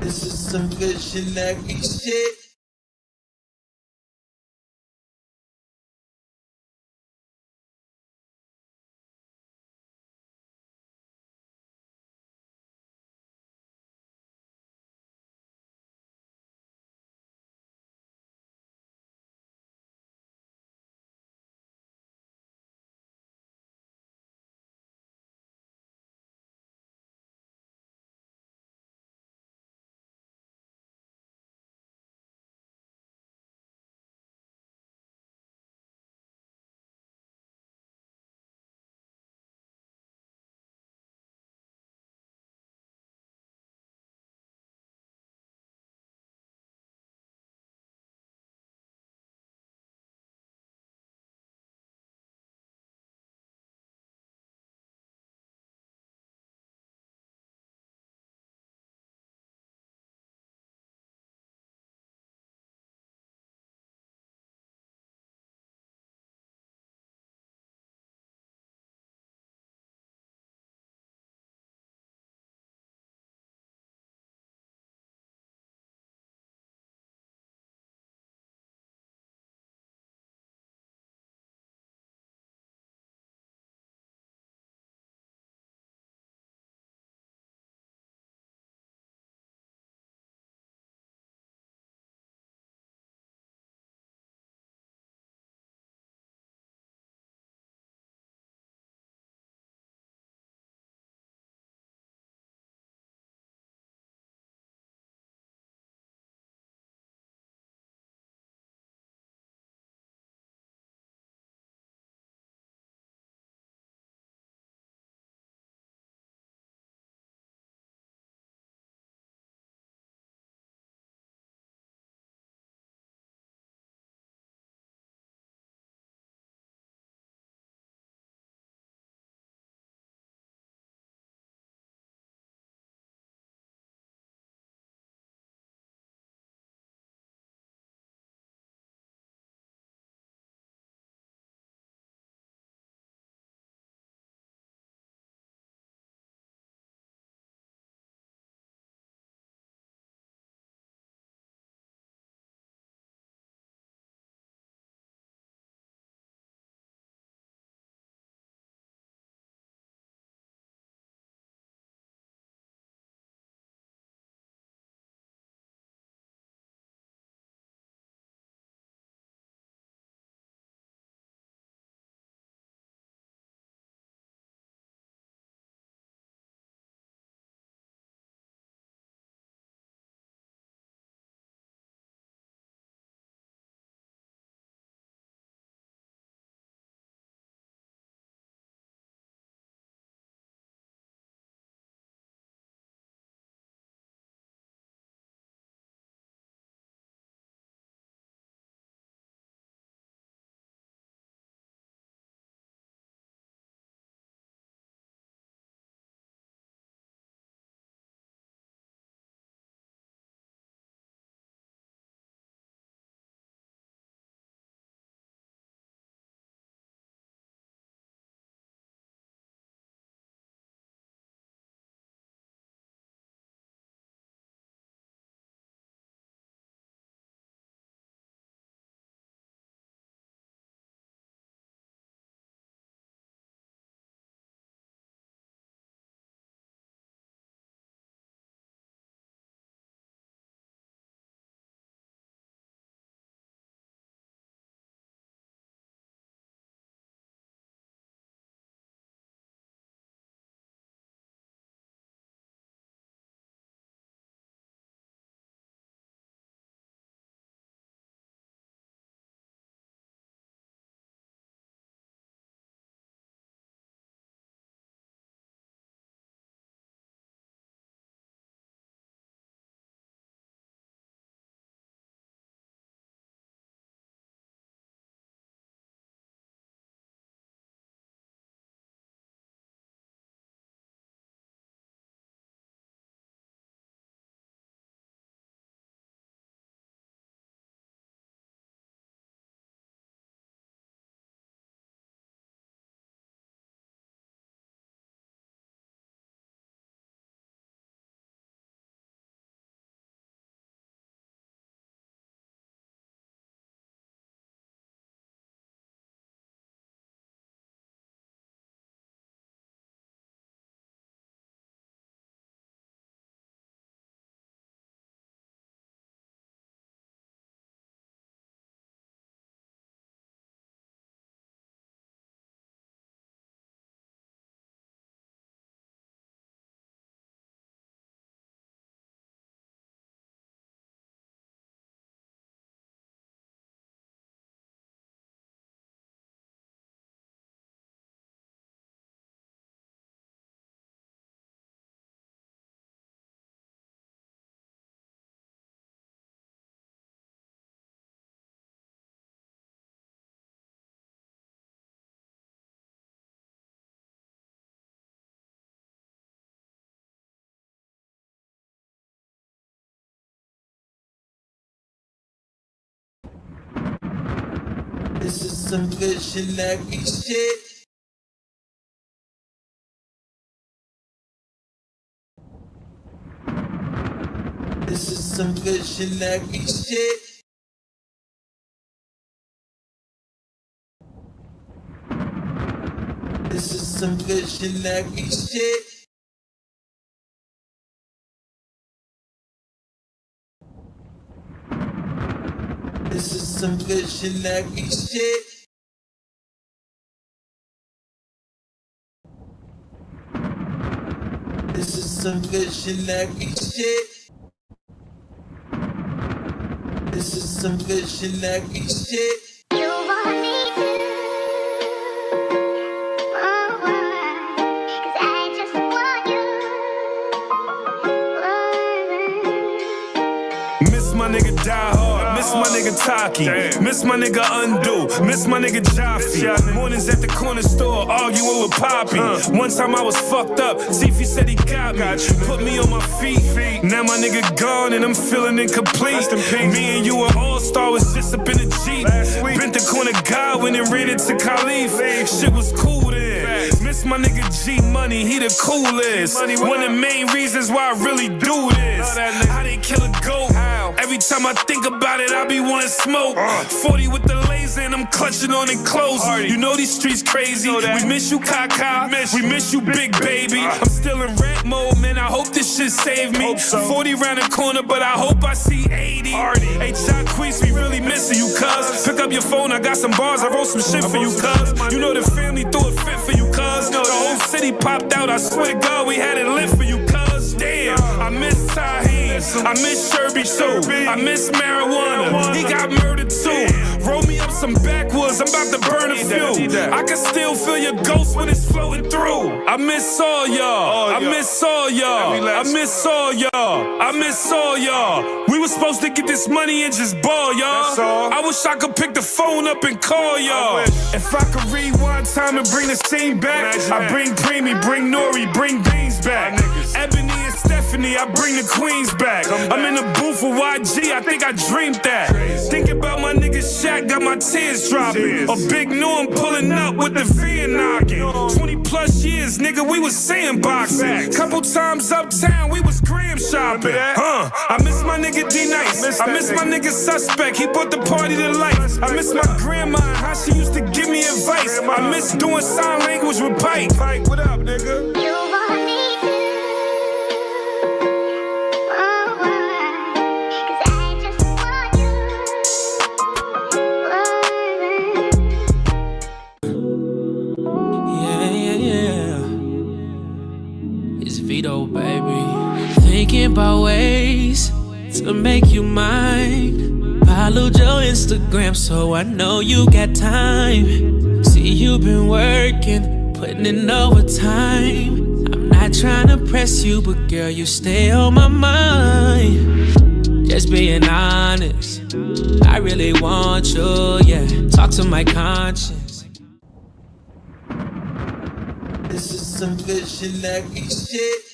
This is some visionary shit. some visionary shit. This is some visionary shit. This is some visionary shit. This is some visionary shit. This is some visionary shit. This is some visionary shit. You want me to, cause I just want you. Miss my nigga Die Hard, miss my nigga Taki, miss my nigga Undo, miss my nigga Jaffe. Mornings at the corner store, arguing with Poppy. One time I was fucked up, Zifi said he got me, put me on my feet. Now my nigga gone and I'm feeling incomplete. Me and you were all-star, was just up in the Jeep. Bent the corner Godwin and ran into Khalif. Shit was cool then. Miss my nigga G Money, he the coolest. One of the main reasons why I really do this. How they kill a goat? Every time I think about it, I be wanting smoke. 40 with the laser and I'm clutching on it close. You know these streets crazy. We miss you, Kaka. We miss you, Big Baby. I'm still in rap mode, man. I hope this shit save me. 40 round the corner, but I hope I see 80. Hey, Jacquees, we really missing you, cuz. Pick up your phone, I got some bars, I wrote some shit for you, cuz. You know the family threw a fit for you, cuz. The whole city popped out, I swear to God, we had it lit for you, cuz. Damn, I miss Tahir, I miss Sherby too, I miss marijuana, he got murdered too. Roll me up some backwoods, I'm about to burn a few. I can still feel your ghost when it's floating through. I miss all y'all, I miss all y'all, I miss all y'all, I miss all y'all. We was supposed to get this money and just ball, y'all. I wish I could pick the phone up and call y'all. If I could rewind time and bring the scene back, I bring Preemy, bring Nori, bring Beans back. Ebony and Stephanie, I bring the queens back. I'm in the booth with YG, I think I dreamed that. Think about my nigga Shaq, got my tears dropping. A big Norm pulling up with the van knocking. 20 plus years, nigga, we was sandboxing. Couple times uptown, we was gram shopping. I miss my nigga D-Nice, I miss my nigga Suspect, he brought the party to life. I miss my grandma, how she used to give me advice. I miss doing sign language with Pike. What up, nigga? You want me to, cause I just want you. Yeah. It's Vito, baby. Thinking about ways to make you mine. Followed your Instagram, so I know you got time. See, you've been working, putting in overtime. I'm not trying to press you, but girl, you stay on my mind. Just being honest, I really want you, yeah. Talk to my conscience. This is some visionary shit.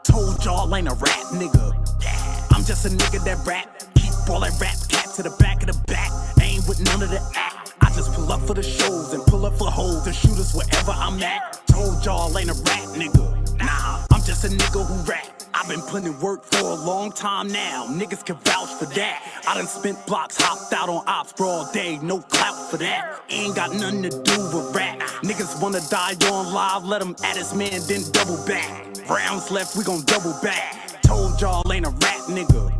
Told y'all ain't a rap nigga. I'm just a nigga that rap. Keep ballin' rap cat to the back of the back. Ain't with none of the act. I just pull up for the shows and pull up for hoes and shoot us wherever I'm at. Told y'all ain't a rap nigga. Nah, I'm just a nigga who rap. I've been putting in work for a long time now. Niggas can vouch for that. I done spent blocks, hopped out on ops for all day. No clout for that. Ain't got nothing to do with rap. Niggas wanna die on live, let them at his man, then double back. Rounds left, we gon' double back. Told y'all ain't a rap nigga.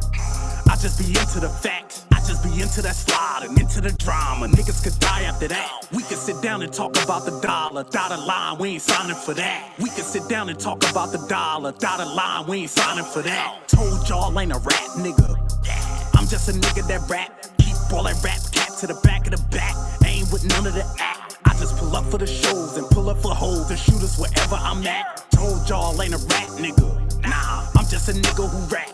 I just be into the facts. I just be into that slide and into the drama. Niggas could die after that. We could sit down and talk about the dollar. Dotted line, we ain't signing for that. We could sit down and talk about the dollar. Dotted line, we ain't signing for that. Told y'all ain't a rap nigga. I'm just a nigga that rap. Keep ballin' rap cat to the back of the back. Ain't with none of the act. I just pull up for the shows and pull up for hoes and shoot us wherever I'm at. Told y'all ain't a rap nigga. Nah, I'm just a nigga who rap.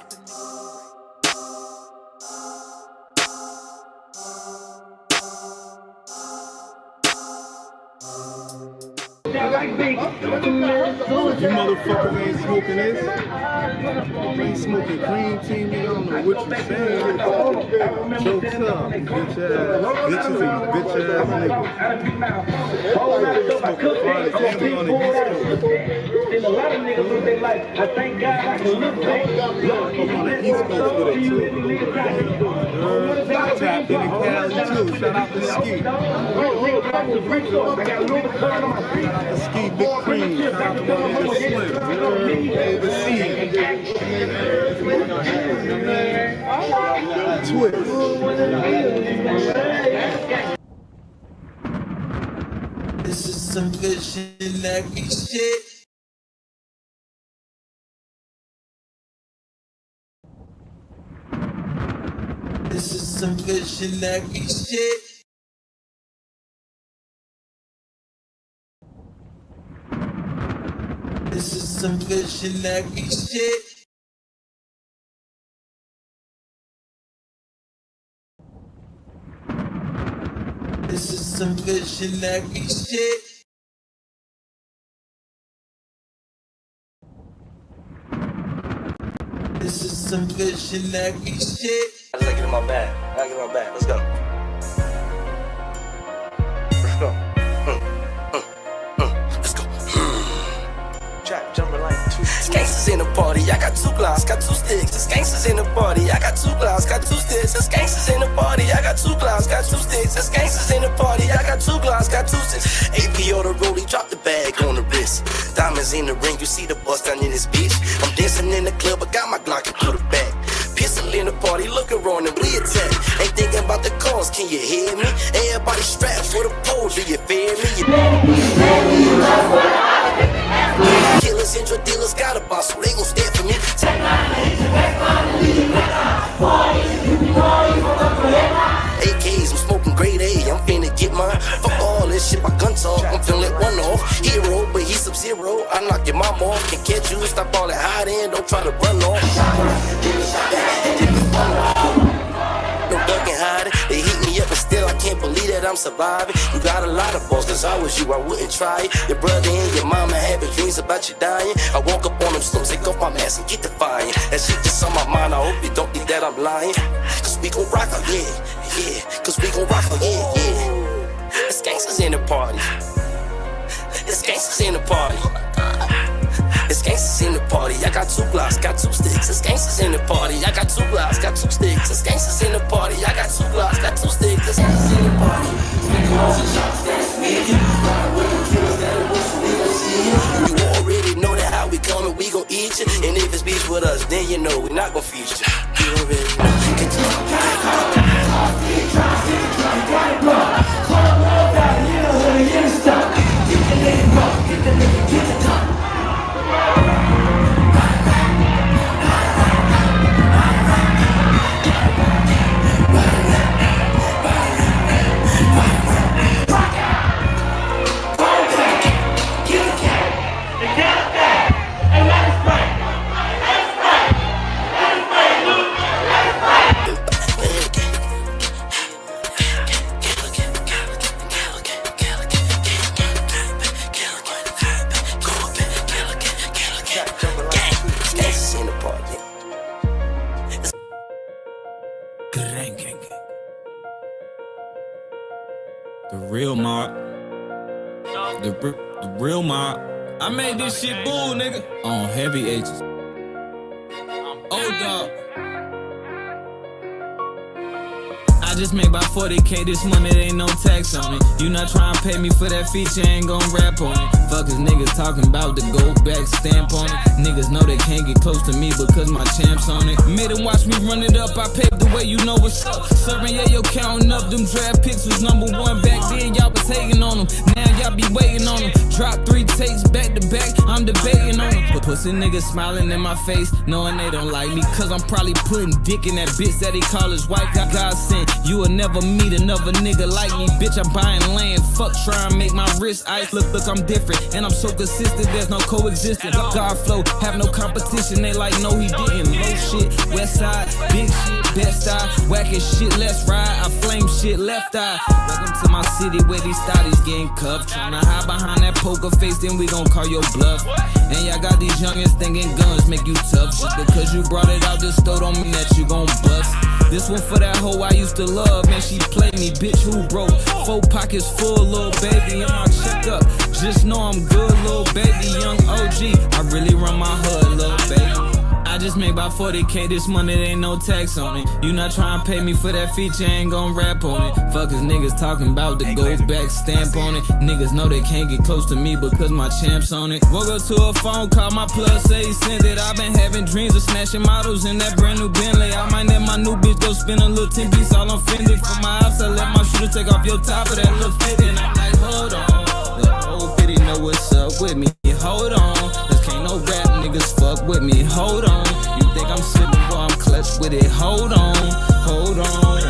You motherfuckers ain't smoking this. Ain't smoking cream tea, nigga. I don't know what you saying. Jokes up, bitch ass. Bitches and bitch ass niggas. Smoking chronic, and we on the East Coast. And a lot of niggas look their life. I thank God I can look back. I'm on the East Coast with it too. Tapped in Cali too. Shout out to Ski. Ski Big Cream. Shout out to my nigga Slim. Overseas. Twist. This is some visionary shit. This is some visionary shit. This is some visionary shit. This is some visionary shit. This is some visionary shit. I just gotta get in my bag. I gotta get in my bag. Let's go. Let's go. Let's go. Trap jumping like two. Gangsters in the party. I got 2 glass, got 2 sticks. It's gangsters in the party. I got 2 glass, got 2 sticks. It's gangsters in the party. I got 2 glass, got 2 sticks. It's gangsters in the party. I got 2 glass, got 2 sticks. AP on the rollie, drop the bag on the wrist. Diamonds in the ring, you see the bust down in this bitch. I'm dancing in the club, I got my Glock and put it back. Pistol in the party, looking wrong and we attack. Ain't thinking about the cause, can you hear me? Everybody strapped for the pole, do you fear me? Killers and drug dealers got a boss, so they gon' stand for me. AKs, I'm smoking grade A, I'm finna get mine. Fuck all this shit, my gun talk, I'm feeling one off. Hero, but he's Sub-Zero, I knock your mom off. Can't catch you, stop all that hiding, don't try to run off. No ducking hiding, they heat me up and still I can't believe that I'm surviving. You got a lot of balls, cause I was you, I wouldn't try it. Your brother and your mama having dreams about you dying. I woke up on them slopes, take off my mask and get defiant. That shit just on my mind, I hope you don't think that I'm lying. Cause we gon' rock again, yeah. Cause we gon' rock again, yeah. It's gangsters in the party. It's gangsters in the party. It's gangsters in the party. I got 2 blocks, got 2 sticks. It's gangsters in the party. I got 2 blocks, got 2 sticks. It's gangsters in the party. I got 2 blocks, got 2 sticks. It's gangsters in the party. You already know that how we coming, we gon' eat you. And if it's beef with us, then you know we not gon' feature. You already know. The real mob. The real mob. I made this shit bull, nigga. On heavy H's. Oh, dog. I just made about 40K this month, there ain't no tax on it. You not trying to pay me for that feature, ain't gon' rap on it. Fuckers niggas talking about the go back stamp on it. Niggas know they can't get close to me because my champ's on it. Made them watch me run it up, I paved the way, you know what's up. Serving, yeah, yo, counting up, them draft picks was #1 back then, y'all was hating on them. Now y'all be waiting on them. Drop 3 takes back to back, I'm debating on them. But pussy niggas smiling in my face, knowing they don't like me, cause I'm probably putting dick in that bitch that he call his wife. God sent, you will never meet another nigga like me. Bitch, I'm buying land, fuck trying to make my wrist ice. Look, I'm different, and I'm so consistent, there's no coexistence. God flow, have no competition, they like, no he didn't. Low shit, west side, big shit, best eye. Whacking shit, let's ride. I flame shit, left eye. Welcome to my city where these thotties getting cuffed. Tryna hide behind that poker face, then we gon' call your bluff. And y'all got these youngins thinking guns make you tough. Shit, because you brought it out, just still don't mean that you gon' bust. This one for that hoe I used to love, man, she played me, bitch, who broke? 4 pockets full, little baby, in my checkup. Just know I'm good, little baby, young OG. I really run my hood, little baby. I just made about 40K this month, it ain't no tax on it. You not tryna pay me for that feature, ain't gon' rap on it. Fuckers niggas talking about the go back stamp on it. Niggas know they can't get close to me because my champ's on it. Woke up to a phone call, my plug say he sent it. I been having dreams of snatching models in that brand new Bentley. I might let my new bitch go spin a little 10 piece all offended. For my ops, I let my shooter take off your top of that little fit. And I'm like, hold on, the old bitty know what's up with me. Hold on, cause can't no rap niggas fuck with me. Hold on, you think I'm slipping, boy, I'm clutch with it. Hold on, hold on.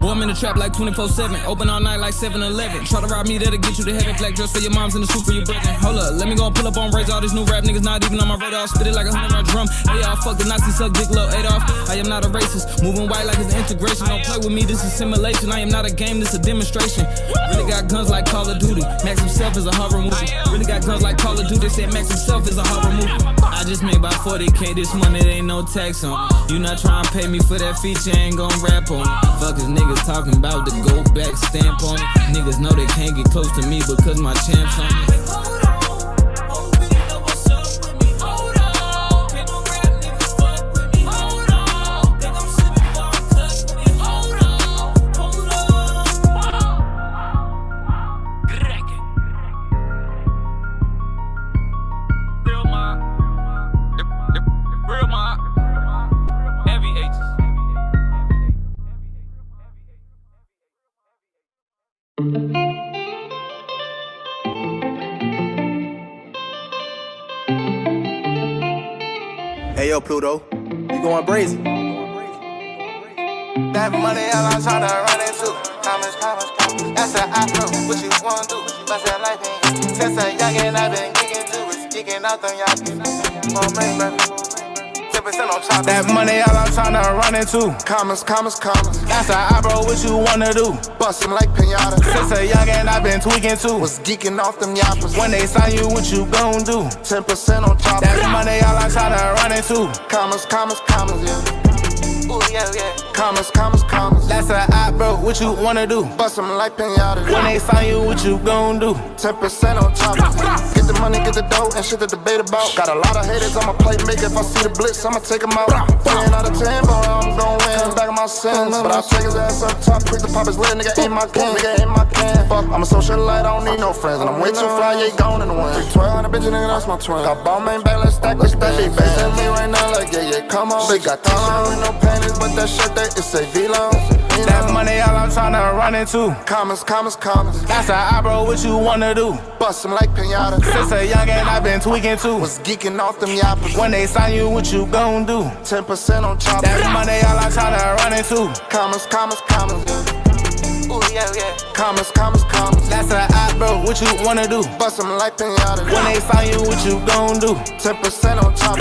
Boy, I'm in the trap like 24/7. Open all night like 7-Eleven. Try to rob me, that'll get you to heaven. Black dress for your moms and the suit for your brother. Hold up, let me go and pull up on raise. All these new rap niggas not even on my radar. Spit it like a 100-round drum. Hey, y'all fuck the Nazi, suck dick, low Adolf. I am not a racist. Moving white like it's an integration. Don't play with me, this is simulation. I am not a game, this is a demonstration. Really got guns like Call of Duty. Max himself is a horror movie. Really got guns like Call of Duty. They said Max himself is a horror movie. I just made about 40K this month, it ain't no tax on it. You not tryna pay me for that feature, ain't gon' rap on it. Fuckers niggas talking about the go back stamp on it. Niggas know they can't get close to me because my champ's on it. Hey yo, Pluto, you going brazen? That money all I'm tryna run into. Commas. That's an opera, what you wanna do? Bust that life in. Since a youngin' I been kicking to it, kicking out them y'all. More money, baby. 10% on top. That money all I'm tryna run into. Commas. That's an opera, what you wanna do? Bust them like pinata. Since a youngin' I been tweaking too. Was geeking off them yappers. When they sign you, what you gon' do? 10% on top. That money all I'm tryna run into. Commas, yeah. Ooh, yeah. Commas. That's an op, bro. What you wanna do? Bust them like pinata. When they sign you, what you gon' do? 10% on top. Get the money, get the dough, and shit to debate about. Got a lot of haters on my plate, make if I see the blitz, I'ma take them out. 10 out of 10, boy, I'm gon' win. Back of my sins, but I'll take his ass up top. Quick to pop his lid, nigga ain't my can. Fuck, I'm a socialite, I don't need no friends, and I'm way too fly, yeah, gone in the wind. 1200 bitches, nigga, that's my twin. Got ball main back, let's stack. They facing me right now, like, yeah, come on. They got time with no panties, but that shirt, that is a V-Long. That money all I'm tryna run into. Commas. That's an opera, what you wanna do? Bust them like pinata. Since a youngin' I been tweaking too. Was geeking off them yappers. When they sign you, what you gon' do? 10% on top. That money all I'm tryna run into. Commas. Ooh, yeah. Commas. That's an op, bro. What you wanna do? Bust them like pinata. When they sign you, what you gon' do? 10% on top.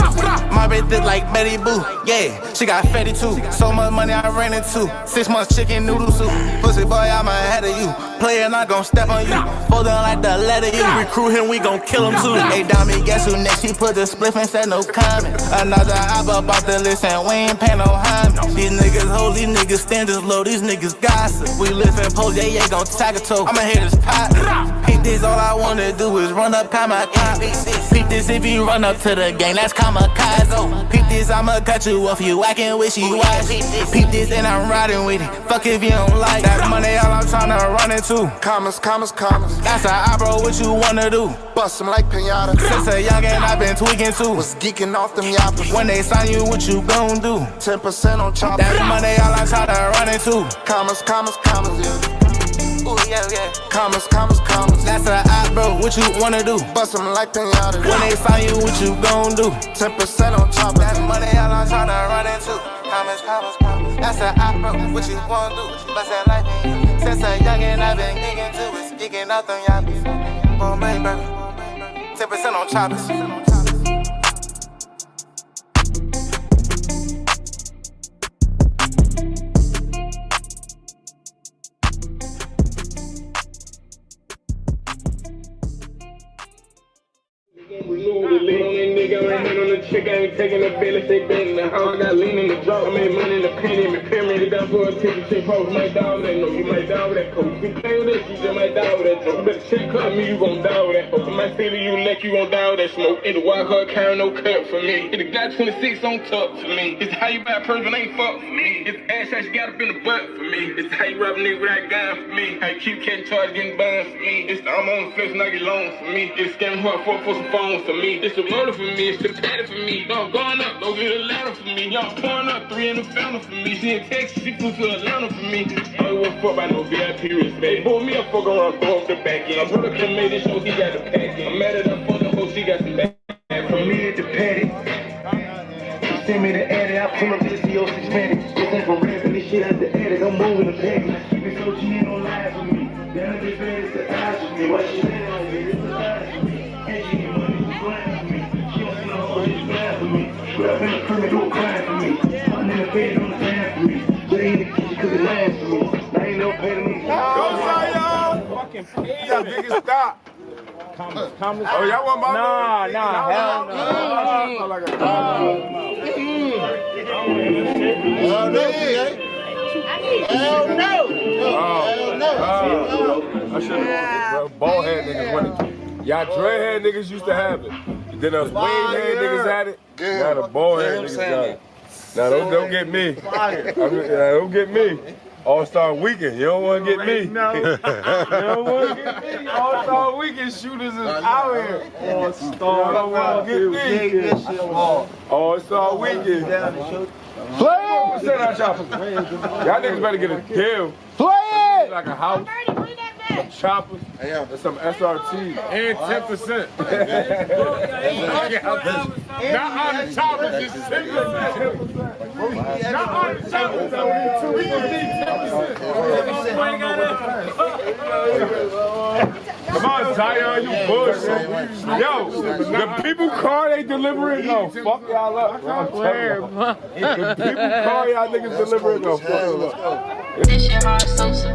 My bitch thick like Betty Boo. Yeah, she got fatty too. So much money I ran into. 6 months chicken noodle soup. Pussy boy, I'm ahead of you. Player not gon' step on you. Fold down like the letter U. Recruit him, we gon' kill him too. Hey, Dami, guess who next? He put the spliff and said no comment. Another op up off the list and we ain't paying no homage. These niggas hold, these niggas standards low, these niggas gossip. We live in pose, yeah, gon' tag a toe. I'ma hit his pot. Peep this, all I wanna do is run up kamikaze. Peep this, if you run up to the gang, that's kamikaze. Peep this, I'ma cut you off, you acting wishy-washy. Peep this, and I'm riding with it. Fuck if you don't like that money, all I'm tryna run into. Commas. That's an opera, what you wanna do? Bust them like pinata. Since a youngin' I been tweaking too. Was geeking off them yappers. When they sign you, what you gon' do? 10% on top. That money, all I'm tryna run into. Commas, yeah. Ooh, yeah. Commas. That's an op, bro. What you wanna do? Bust them like pinata. When they sign you, what you gon' do? 10% on top. That money, all I'm tryna run into. Commas. That's an op, bro. What you wanna do? Bust that life in. Since a youngin' I been geeking too. It's geeking out them yappies. Oh, man, baby. 10% on choppers. chick ain't taking the bill, if they betting the house. I got lean in the drop, I made money in the penny, me pyramid, down for a ticket, chick post, my dog that no, you might die with that coach. You play with that, you just might die with that joke. You better check cut me, you gon' die with that fuck. My city, you lick, you gon' die with that smoke. It's a wild card carry no cut for me. It's a guy 26 on top for me. It's how you buy a person ain't fuck for me. It's ass that you got up in the butt for me. It's how you rob a nigga with that gun for me. How you keep catching charge getting burned for me. It's the I'm on the fence and I get loans for me. It's scamming hard for some phones for me. It's the murder for me. It's the patty for me. Y'all going up, go get a ladder for me. Y'all pouring up 3 in the family for me. She in Texas, she flew to Atlanta for me. I don't give a fuck by no VIP respect. Boy, me a fuck around, throw up the back end. My brother come made this show, he got the pack in. I'm mad at her for the hoe, she got some back. From me at the patty. Send me the edit, I pull up this CO 620. This ain't for rapping, this shit at the edit. I'm moving the package. This OG ain't no lies for me. Down this bed, it's the eyes for me. Why she laying on me? It's the eyes for me. And she get money, she's blind for me. She don't see no hoe, she's blind for me. Scrap in the permit, do a crime for me. I'm in the bed, on the stand for me. They in the kitchen, cause it lands for me. I ain't no pay to me. Go, y'all! Fucking pay. Y'all niggas stop. Comments. Oh, y'all want my hell no. Hell no. Hell no. I should have. Bald head niggas wanted. Y'all dreadhead niggas used to have it. Then us wave head niggas had it. Now the bald head niggas got it. Now don't get me. Don't get me. All-Star Weekend, you don't want to get me. No. You don't want to get me. All-Star Weekend shooters is out here. All-Star, don't want to get me. All-Star Weekend. Play it! Send out choppers. Y'all niggas better get a deal. Play it! Like a house. Some choppers, and some SRT, and 10%. Not on the choppers, just 10%. Not on the choppers, though. We just need 10%. Come on, Zion, you bullshit. Yo, the people car they delivering, no, fuck y'all up. The people car y'all niggas delivering, no, fuck y'all up. This shit hard Sosa.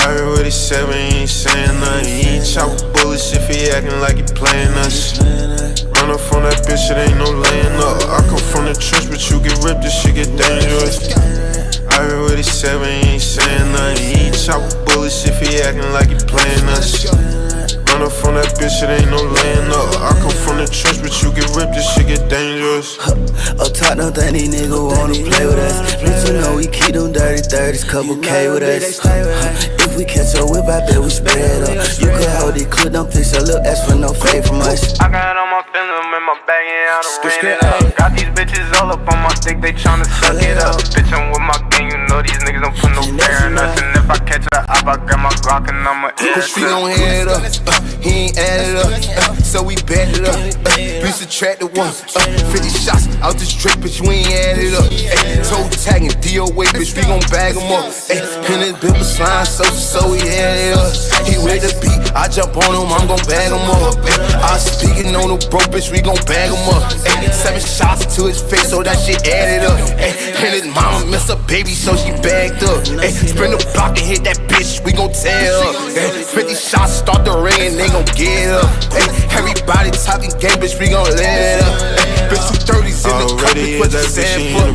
What he said, but he ain't saying nothing. He ain't chop bullets if he acting like he playing us. Run up from that bitch, it ain't no laying up. I come from the trench, but you get ripped, this shit get dangerous. I heard what he said, but he ain't saying nothing. He ain't chop bullets if he acting like he playing us. Run up from that bitch, it ain't no laying up. I come from the trench, but you get ripped, this shit get dangerous. Up top, don't think these niggas wanna play with us. Bitch, you know we keep them dirty 30s, couple K with us. If we catch a whip, I bet we spread up. You could hold it, could don't fix a little ass for no fade from us. I got on my film in my bag, yeah, I done ran it up. Got these bitches all up on my dick, they tryna suck it up. Bitch, I'm with my gang, you know these niggas don't put no fair in us. And if I catch a op, I grab my Glock and I'ma air Push we gon' head it up, he ain't add it up, so we bet it up. We subtracted one, 50 shots out this strip, bitch, we ain't add it up. Toe tagging, DOA, bitch, we gon' bag him up. And this bitch was slime, so he had it up. He with the beat, I jump on him, I'm gon' bag him up. I speaking on the broke, bitch, we gon' bag him up. 7 shots to his face, so that shit added up. And his mama missed a baby, so she bagged up. Spin the block and hit that bitch, we gon' tear up. 50 shots, start the ring, and they gon' get up. Everybody talking game, bitch, we gon' let it up. Bitch, 230s in the cup, bitch, what you saying for?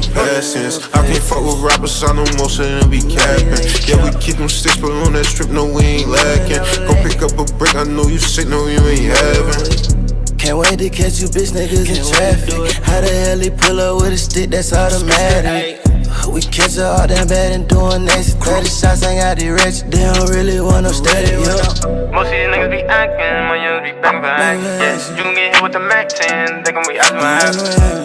I can't fuck with rappers, I know most of them be capping. Yeah, we keep them sticks, but on that strip, no, we ain't lacking. Go pick up a brick, I know you sick, no, you ain't having. Can't wait to catch you bitch niggas in traffic. How the hell he pull up with a stick that's automatic? We catch her all that bad and doing next 30 shots, ain't got the rich. They don't really want no steady, yo. Most of these niggas be acting, my youngers be back back. Yes, you can get hit with the Mac 10, they gon' be out my ass.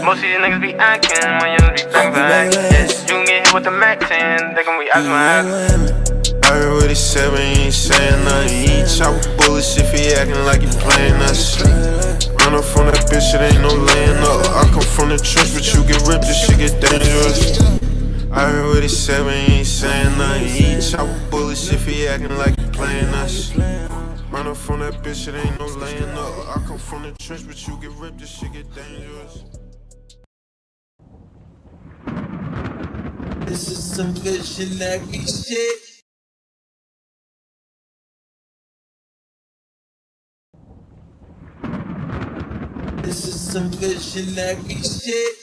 Most of these niggas be acting, my youngers be back back. Yes, you can get hit with the Mac 10, they gon' be out my ass. I heard what he said, but he ain't saying nothing. He ain't chop bullets if he acting like he playing us. Run up from that bitch, it ain't no laying up. I come from the trench, but you get ripped, this shit get dangerous. I heard what he said, but he ain't saying nothing. He ain't chop bullets if he acting like he playing us. Run up from that bitch, it ain't no laying up. I come from the trench, but you get ripped, this shit get dangerous. This is some visionary shit. This is some visionary shit.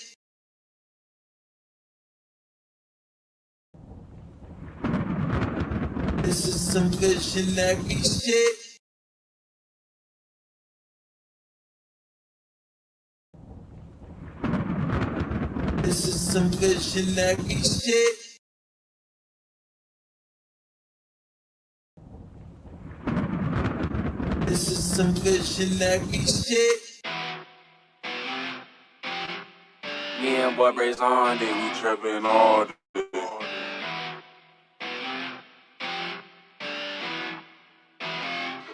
This is some visionary shit. This is some visionary shit. This is some visionary shit. Me and boy braids on, then we trapping all day.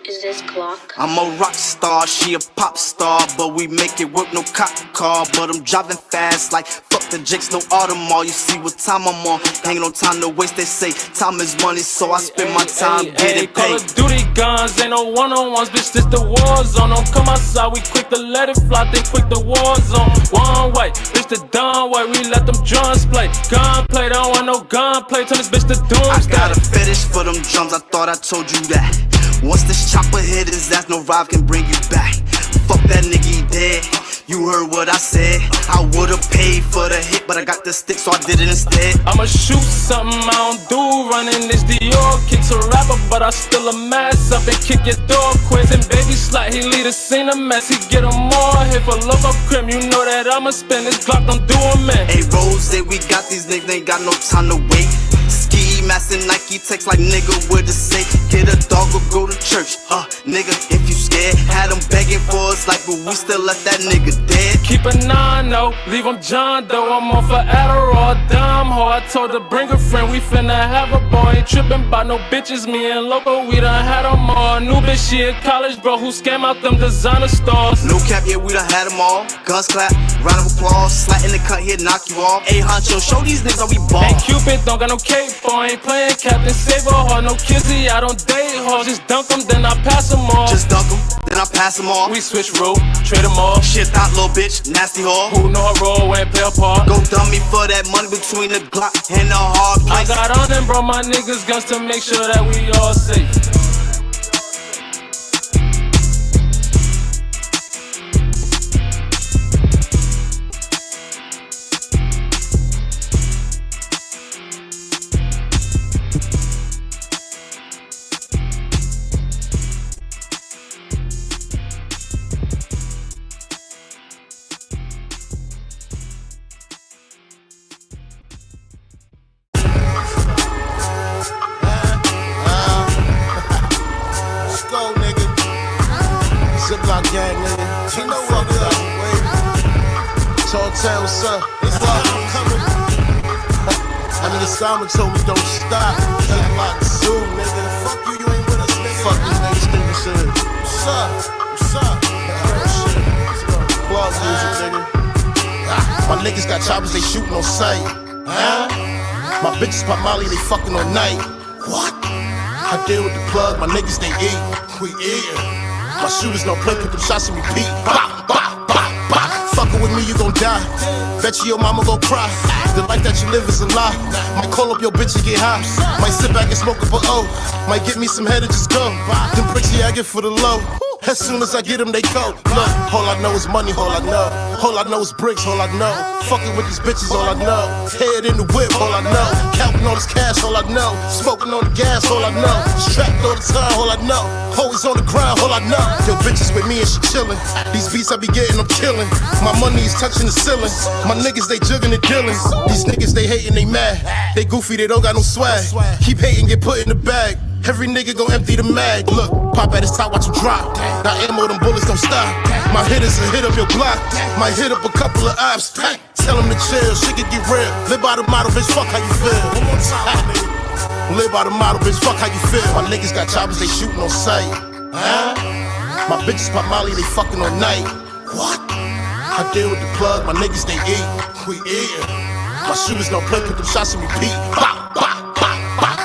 Is this clock? I'm a rock star, she a pop star, but we make it work, no cop car. But I'm driving fast like fuck the jakes, no Audemars. You see what time I'm on, ain't no time to waste. They say time is money, so I spend my time getting Call paid. of Duty guns, ain't no one-on-ones, bitch, this the war zone. Don't come outside, we quick to let it fly, then quick the war zone. One way, bitch, the done way, we let them drums play. Gunplay, don't want no gunplay, turn this bitch to doomsday. I got a fetish for them drums, I thought I told you that. Once this chopper hit his ass, no ride can bring you back. Fuck that nigga, he dead. You heard what I said. I would've paid for the hit, but I got the stick, so I did it instead. I'ma shoot something I don't do, running this Dior. Kicks a rapper, but I still a mess up and kick your door quiz. And baby slut, he lead a scene a mess. He get him more hit for local crim. You know that I'ma spend this Glock, don't do him, man. Hey, Rose, we got these niggas, ain't got no time to wait. Ski mask and Nike text like nigga with a say. Get a dog or go to church. Nigga, if you scared, had them begging for us like, but we still left that nigga dead. Keep a 9-0, leave him John Doe. I'm on for Adderall, dumb hoe. I told her bring a friend, we finna have a boy. Ain't trippin' by no bitches, me and Loco, we done had them all. New bitch, she in college, bro, who scam out them designer stores. No cap, yeah, we done had them all. Guns clap, round of applause, slat in the cut here, knock you off. Hey, Honcho, show these niggas how we ball. Ain't Cupid, don't got no cape for, ain't playing Captain Save hard, no kizzy, I don't date hoes. Just dunk them, then I pass them off. Just dunk them, then I pass them off. We switch rule, trade them off. Shit thought, little bitch, nasty whore. Who know her role when play a part? Go dummy for that money between the Glock and the hard place. I got on them, bro, my niggas guns to make sure that we all safe. Gang, nigga. You know what it is. Tall town, what's up? It's up. I'm coming. I mean, the Simon told me don't stop. Shit like Zoom, nigga. Fuck you, you ain't with us, nigga. Fuck these niggas think this shit. What's up? What's up? Shit. Plug music, nigga. My niggas got choppers, they shooting on sight. My bitches pop Molly, they fucking all night. What? I deal with the plug, my niggas, they eat. We eatin'. My shooters don't play, put them shots and repeat. Bop, bop, bop, bop. Fuckin' with me, you gon' die. Bet you your mama gon' cry. The life that you live is a lie. Might call up your bitch and get high. Might sit back and smoke up a O. Might get me some head and just go. Them bricks, yeah, I get for the low. As soon as I get them, they go. Look, all I know is money, all I know. All I know is bricks, all I know. Fucking with these bitches, all I know. Head in the whip, all I know. Counting all this cash, all I know. Smoking on the gas, all I know. Strapped all the time, all I know. Always on the grind, all I know. Yo, bitches with me and she chillin'. These beats I be getting, I'm killin'. My money is touching the ceiling. My niggas, they juggin' and dealin'. These niggas, they hatin', they mad. They goofy, they don't got no swag. Keep hating, get put in the bag. Every nigga gon' empty the mag. Look, pop at his top, watch him drop. Now ammo, them bullets don't stop. My hitters will hit up your block. Might hit up a couple of ops. Tell him to chill, shit can get real. Live by the model, bitch, fuck how you feel. One more time, nigga. Live by the model, bitch, fuck how you feel. My niggas got choppers, they shooting on sight. My bitches pop Molly, they fucking all night. What? I deal with the plug, my niggas, they eat. We eatin'. My shooters don't play, put them shots and repeat. Bop, bop, bop, bop.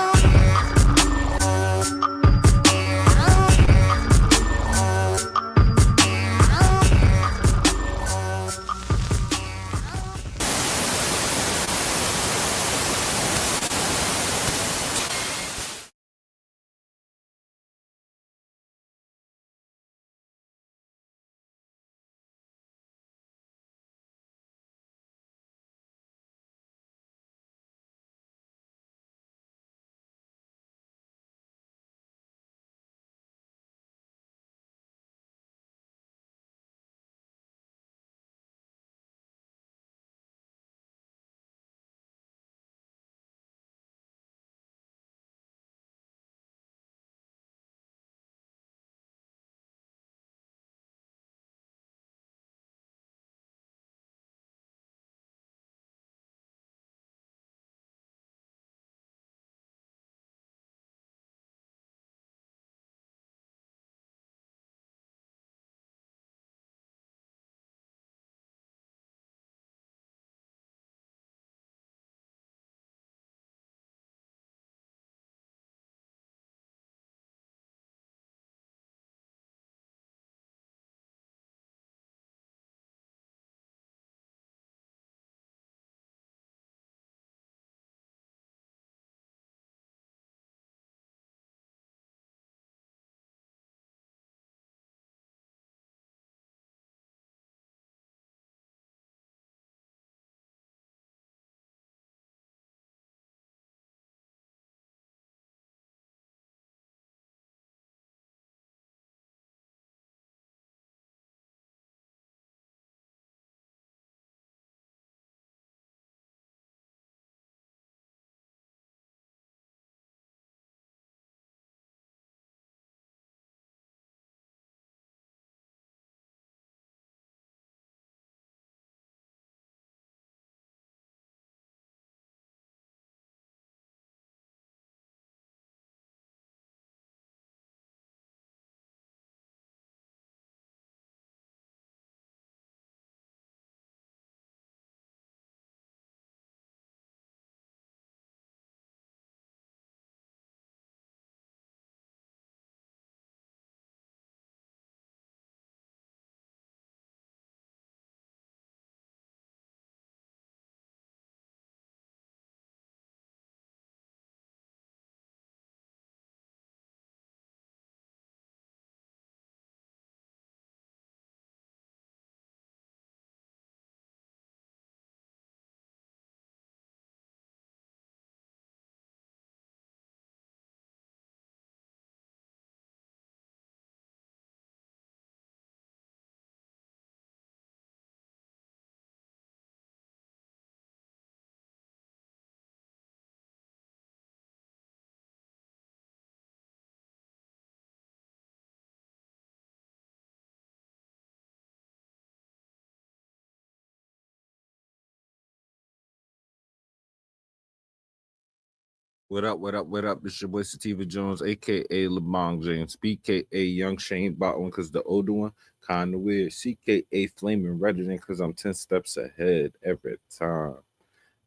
What up, what up, what up? It's your boy Sativa Jones, aka LeBron James, BKA Young Shane Bottom, because the older one kinda weird, CKA Flaming Redder than because I'm 10 steps ahead every time.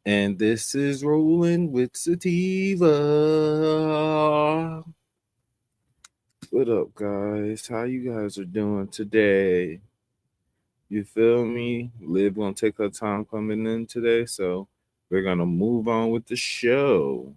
And this is Rolling with Sativa. What up, guys? How you guys are doing today? You feel me? Liv gonna take her time coming in today, so we're gonna move on with the show.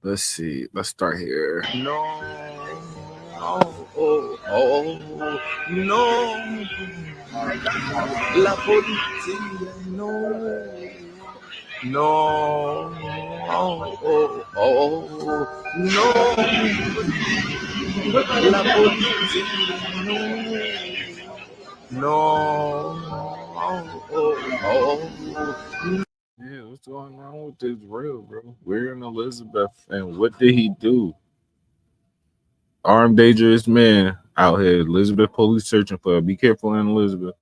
Let's see. Let's start here. No, no, la policía, no, no, no, la policía, no, Yeah, what's going on with this real, bro? We're in Elizabeth, and what did he do? Armed, dangerous man out here. Elizabeth police searching for her. Be careful in Elizabeth.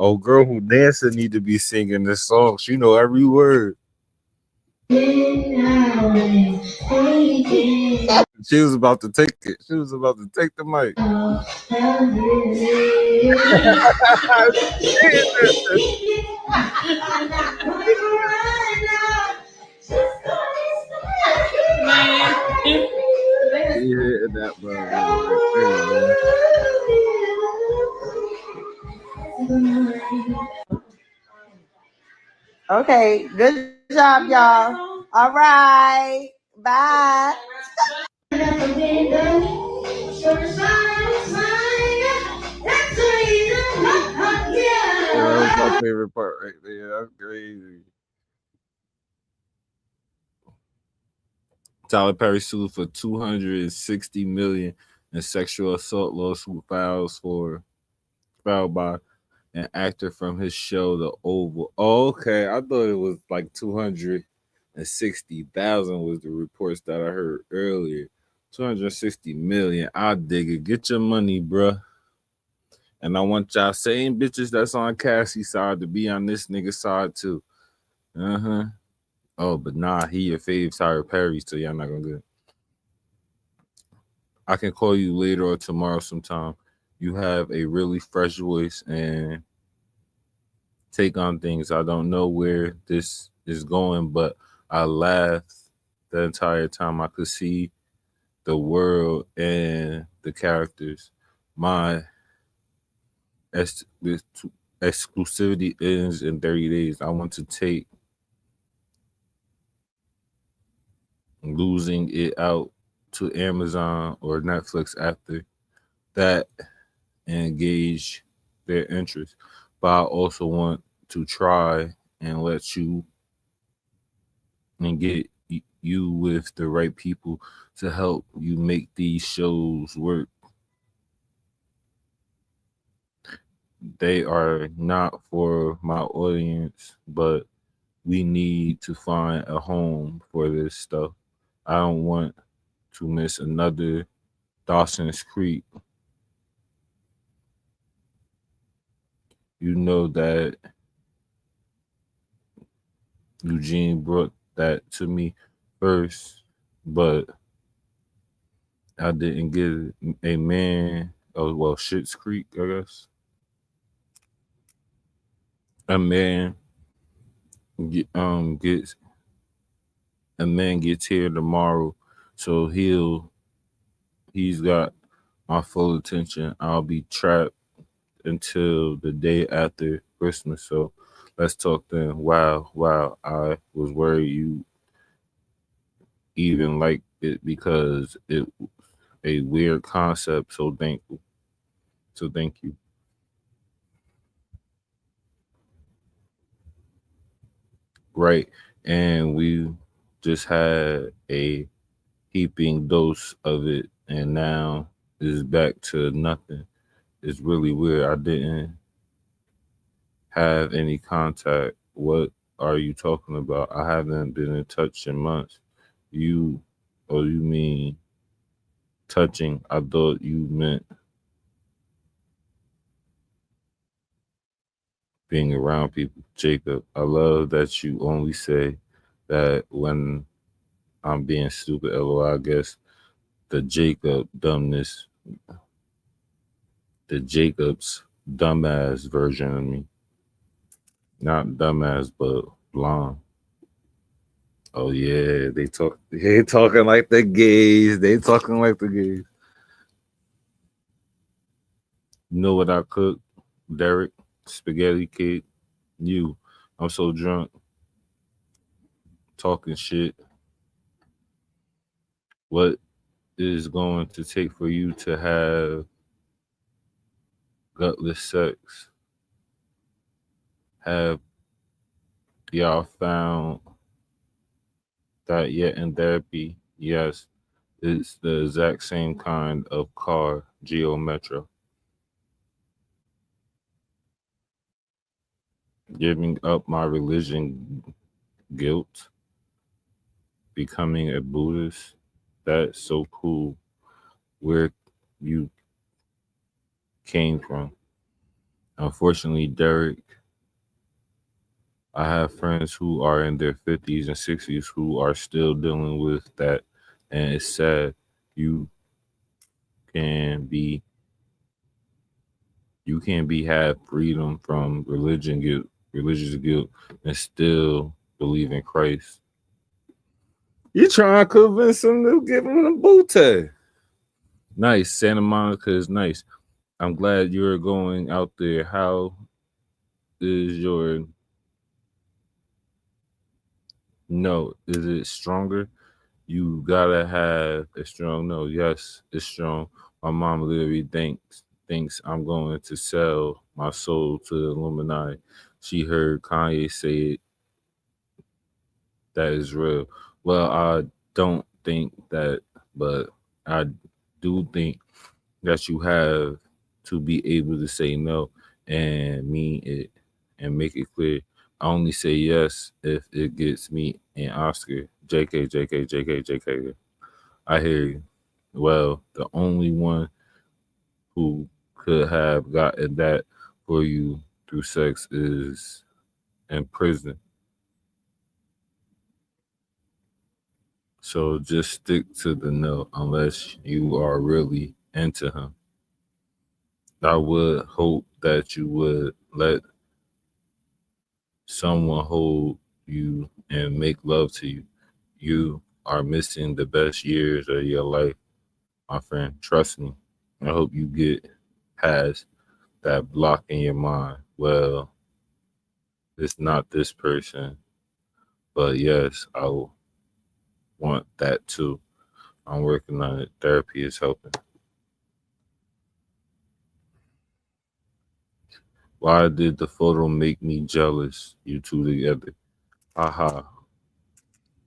Oh, girl who dancing need to be singing this song. She know every word. She was about to take it. She was about to take the mic. Yeah, that brother right Okay, good job, y'all. All right, bye. Yeah, that was my favorite part right there. That's crazy. Tyler Perry sued for $260 million in sexual assault lawsuit filed by an actor from his show The Oval. Oh, okay, I thought it was like 260,000 was the reports that I heard earlier. 260 million. I dig it. Get your money, bruh. And I want y'all same bitches that's on Cassie's side to be on this nigga side too. Uh-huh. Oh, but nah, he your fave Tyler Perry, so y'all not gonna get it. I can call you later or tomorrow sometime. You have a really fresh voice and take on things. I don't know where this is going, but I laughed the entire time. I could see the world and the characters. My exclusivity ends in 30 days. I want to take losing it out to Amazon or Netflix after that and gauge their interest. But I also want to try and let you and get you with the right people to help you make these shows work. They are not for my audience, but we need to find a home for this stuff. I don't want to miss another Dawson's Creek. You know that Eugene brought that to me first, but I didn't get it. A man. Oh well, Schitt's Creek, I guess. A man gets a man gets here tomorrow, so he's got my full attention. I'll be trapped until the day after Christmas. So Let's talk then. Wow. I was worried you even liked it because it a weird concept. So thankful. So thank you. Right. And we just had a heaping dose of it, and now it's back to nothing. It's really weird. I didn't have any contact. What are you talking about? I haven't been in touch in months. You, oh, you mean touching? I thought you meant being around people. Jacob, I love that you only say that when I'm being stupid. LOL, I guess the Jacob dumbness, the Jacob's dumbass version of me. Not dumbass, but blonde. Oh yeah, they talking like the gays. They talking like the gays. You know what I cook? Derek, spaghetti cake. You. I'm so drunk, talking shit. What is going to take for you to have gutless sex? Have y'all found that yet in therapy? Yes, it's the exact same kind of car, Geo Metro. Giving up my religion guilt, becoming a Buddhist. That's so cool. Where you came from. Unfortunately, Derek, I have friends who are in their 50s and 60s who are still dealing with that. And it's sad. You can be you can be have freedom from religious guilt, and still believe in Christ. You trying to convince them to give him a bootay. Nice. Santa Monica is nice. I'm glad you're going out there. How is your no? Is it stronger? You gotta have a strong no. Yes, it's strong. My mom literally thinks I'm going to sell my soul to the Illuminati. She heard Kanye say it. That is real. Well, I don't think that, but I do think that you have to be able to say no and mean it and make it clear. I only say yes if it gets me an Oscar. JK. I hear you. Well, the only one who could have gotten that for you through sex is in prison. So just stick to the no unless you are really into him. I would hope that you would let someone hold you and make love to you. You are missing the best years of your life, my friend. Trust me. I hope you get past that block in your mind. Well, it's not this person, but yes, I want that too. I'm working on it. Therapy is helping. Why did the photo make me jealous? You two together. Haha.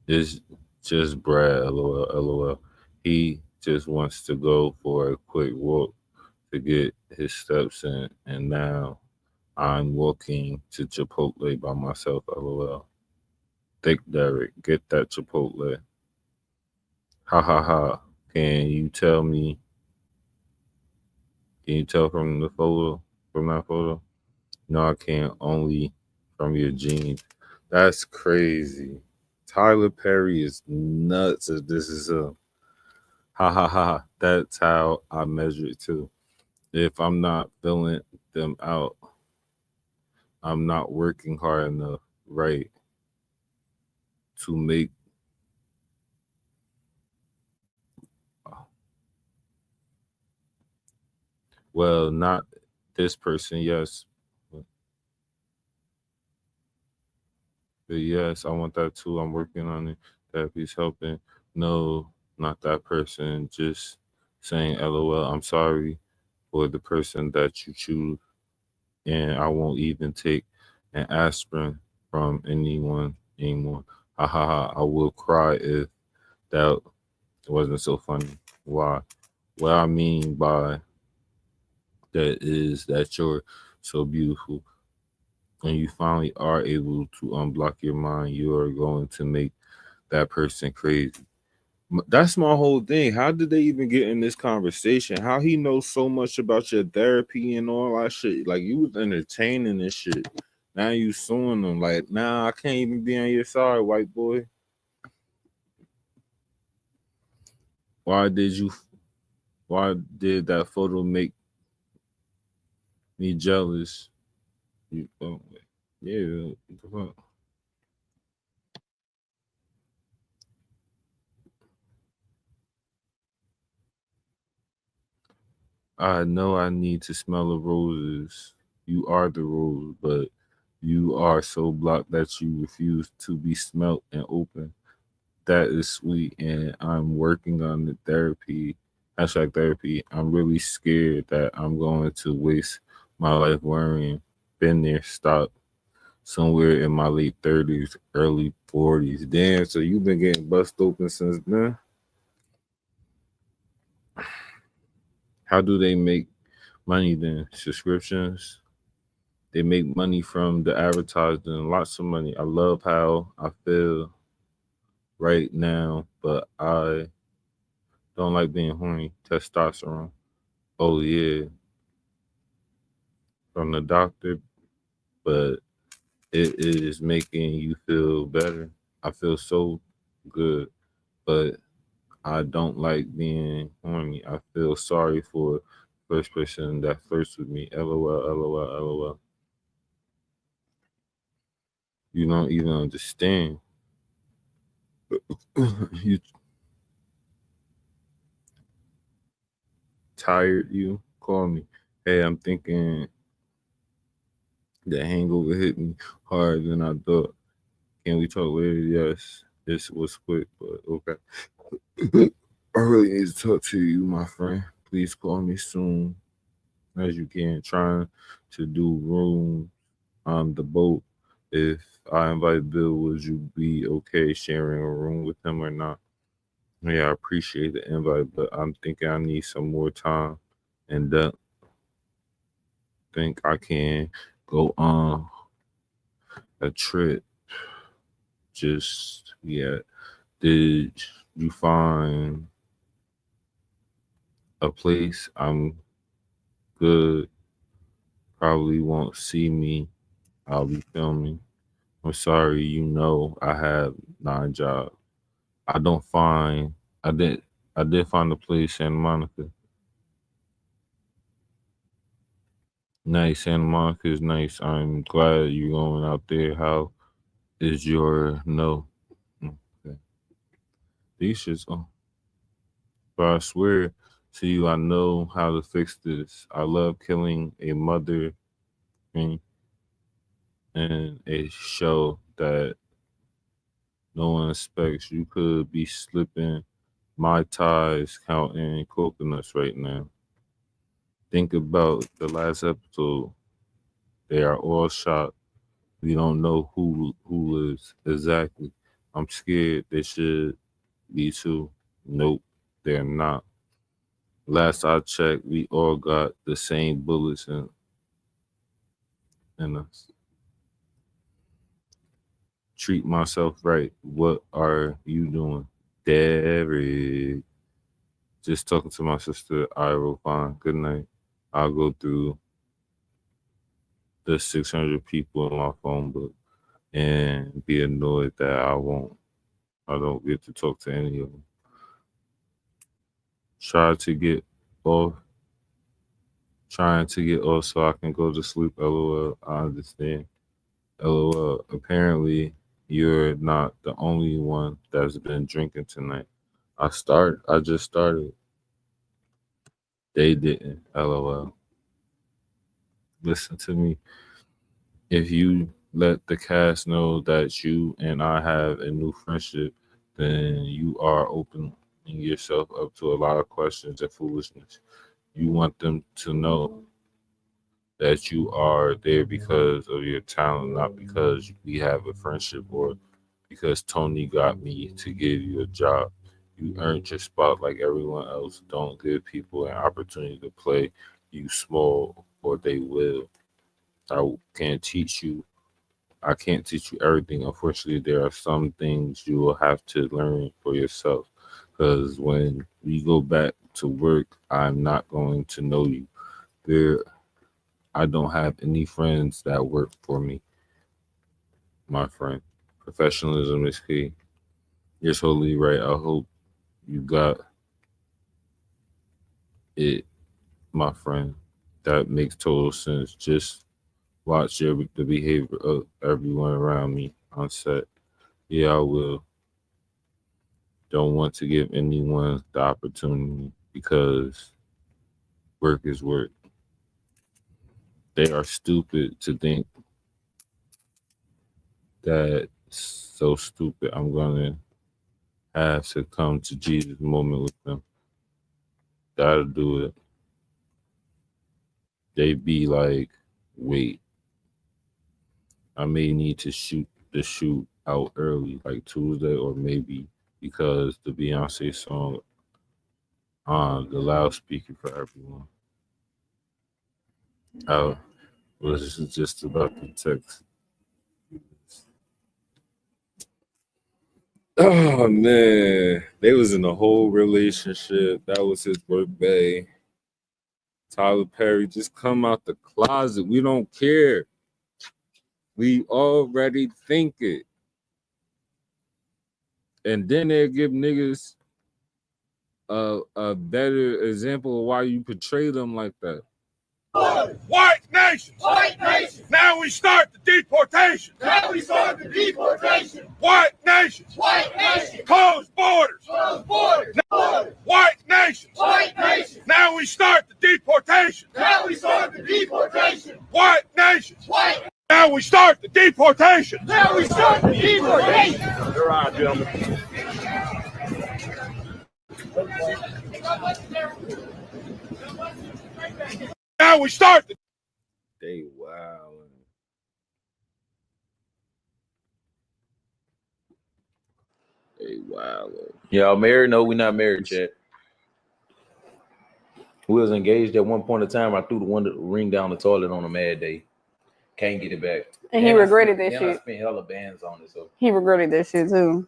It's just Brad, lol. He just wants to go for a quick walk to get his steps in, and now I'm walking to Chipotle by myself, lol. Thick Derek, get that Chipotle. Ha ha ha. Can you tell me? Can you tell from the photo? From that photo? No, I can't. Only from your jeans. That's crazy. Tyler Perry is nuts. If this is a ha ha ha. That's how I measure it too. If I'm not filling them out, I'm not working hard enough, right, to make. Well, not this person. Yes, But yes, I want that too. I'm working on it. Therapy's helping. No, not that person. Just saying LOL. I'm sorry for the person that you choose. And I won't even take an aspirin from anyone anymore. Ha ha ha. I will cry if that wasn't so funny. Why? What I mean by that is that you're so beautiful. When you finally are able to unblock your mind, you are going to make that person crazy. That's my whole thing. How did they even get in this conversation? How he knows so much about your therapy and all that shit? Like, you was entertaining this shit. Now you suing them. Like, nah, I can't even be on your side, white boy. Why did you? Why did that photo make me jealous? You, oh, yeah. What the fuck? I know I need to smell the roses. You are the rose, but you are so blocked that you refuse to be smelt and open. That is sweet, and I'm working on the therapy. Hashtag therapy. I'm really scared that I'm going to waste my life worrying. Been there, stop. Somewhere in my late 30s, early 40s. Damn, so you've been getting bust open since then? How do they make money then? Subscriptions? They make money from the advertising, lots of money. I love how I feel right now, but I don't like being horny. Testosterone. Oh yeah, from the doctor, but it is making you feel better. I feel so good, but I don't like being horny. I feel sorry for the first person that flirts with me. LOL, LOL, LOL. You don't even understand. You tired? You call me. Hey, I'm thinking the hangover hit me harder than I thought. Can we talk later? Yes. This was quick, but okay. I really need to talk to you, my friend. Please call me soon as you can. Trying to do room on the boat. If I invite Bill, would you be okay sharing a room with him or not? Yeah, I appreciate the invite, but I'm thinking I need some more time and don't think I can go on a trip just yet. Did you find a place? I'm good. Probably won't see me. I'll be filming. I'm sorry, I have 9 jobs. I don't find I did find a place Santa Monica. Nice, Santa Monica is nice. I'm glad you're going out there. How is your no? Okay. These shits but I swear to you, I know how to fix this. I love killing a mother and a show that no one expects. You could be slipping my ties counting coconuts right now. Think about the last episode. They are all shot. We don't know who lives exactly. I'm scared they should be too. Nope, they're not. Last I checked, we all got the same bullets in us. Treat myself right. What are you doing? Derek. Just talking to my sister. I will find. Good night. I'll go through the 600 people in my phone book and be annoyed that I don't get to talk to any of them. Try to get off, trying to get off so I can go to sleep. LOL. I understand. LOL. Apparently, you're not the only one that's been drinking tonight. I just started. They didn't. LOL. Listen to me. If you let the cast know that you and I have a new friendship, then you are opening yourself up to a lot of questions and foolishness. You want them to know that you are there because of your talent, not because we have a friendship or because Tony got me to give you a job. You earned your spot like everyone else. Don't give people an opportunity to play you small or they will. I can't teach you. I can't teach you everything. Unfortunately, there are some things you will have to learn for yourself. Because when we go back to work, I'm not going to know you. There, I don't have any friends that work for me, my friend. Professionalism is key. You're totally right. I hope you got it, my friend. That makes total sense. Just watch the behavior of everyone around me on set. Yeah, I will. Don't want to give anyone the opportunity because work is work. They are stupid to think that so stupid. I'm gonna have to come to Jesus moment with them. That'll do it. They be like, wait, I may need to shoot the shoot out early, like Tuesday, or maybe because the Beyonce song on the loudspeaker for everyone. I was just about to text. Oh man, they was in a whole relationship. That was his birthday. Tyler Perry, just come out the closet. We don't care. We already think it. And then they'll give niggas a better example of why you portray them like that. White nations. White nations. Now we start the deportation. Now we start the deportation. White nations. White nations. Close borders. Close borders. White nations. White nations. Now we start the deportation. Now we start the deportation. White nations. White. Now we start the deportation. Now we start the deportation. All right, gentlemen. Now we start the. They wow. They wow. Y'all married? No, we not married yet. We was engaged at one point in time. I threw the ring down the toilet on a mad day. Can't get it back. And he regretted that shit. I spent hella bands on it. So he regretted that shit too.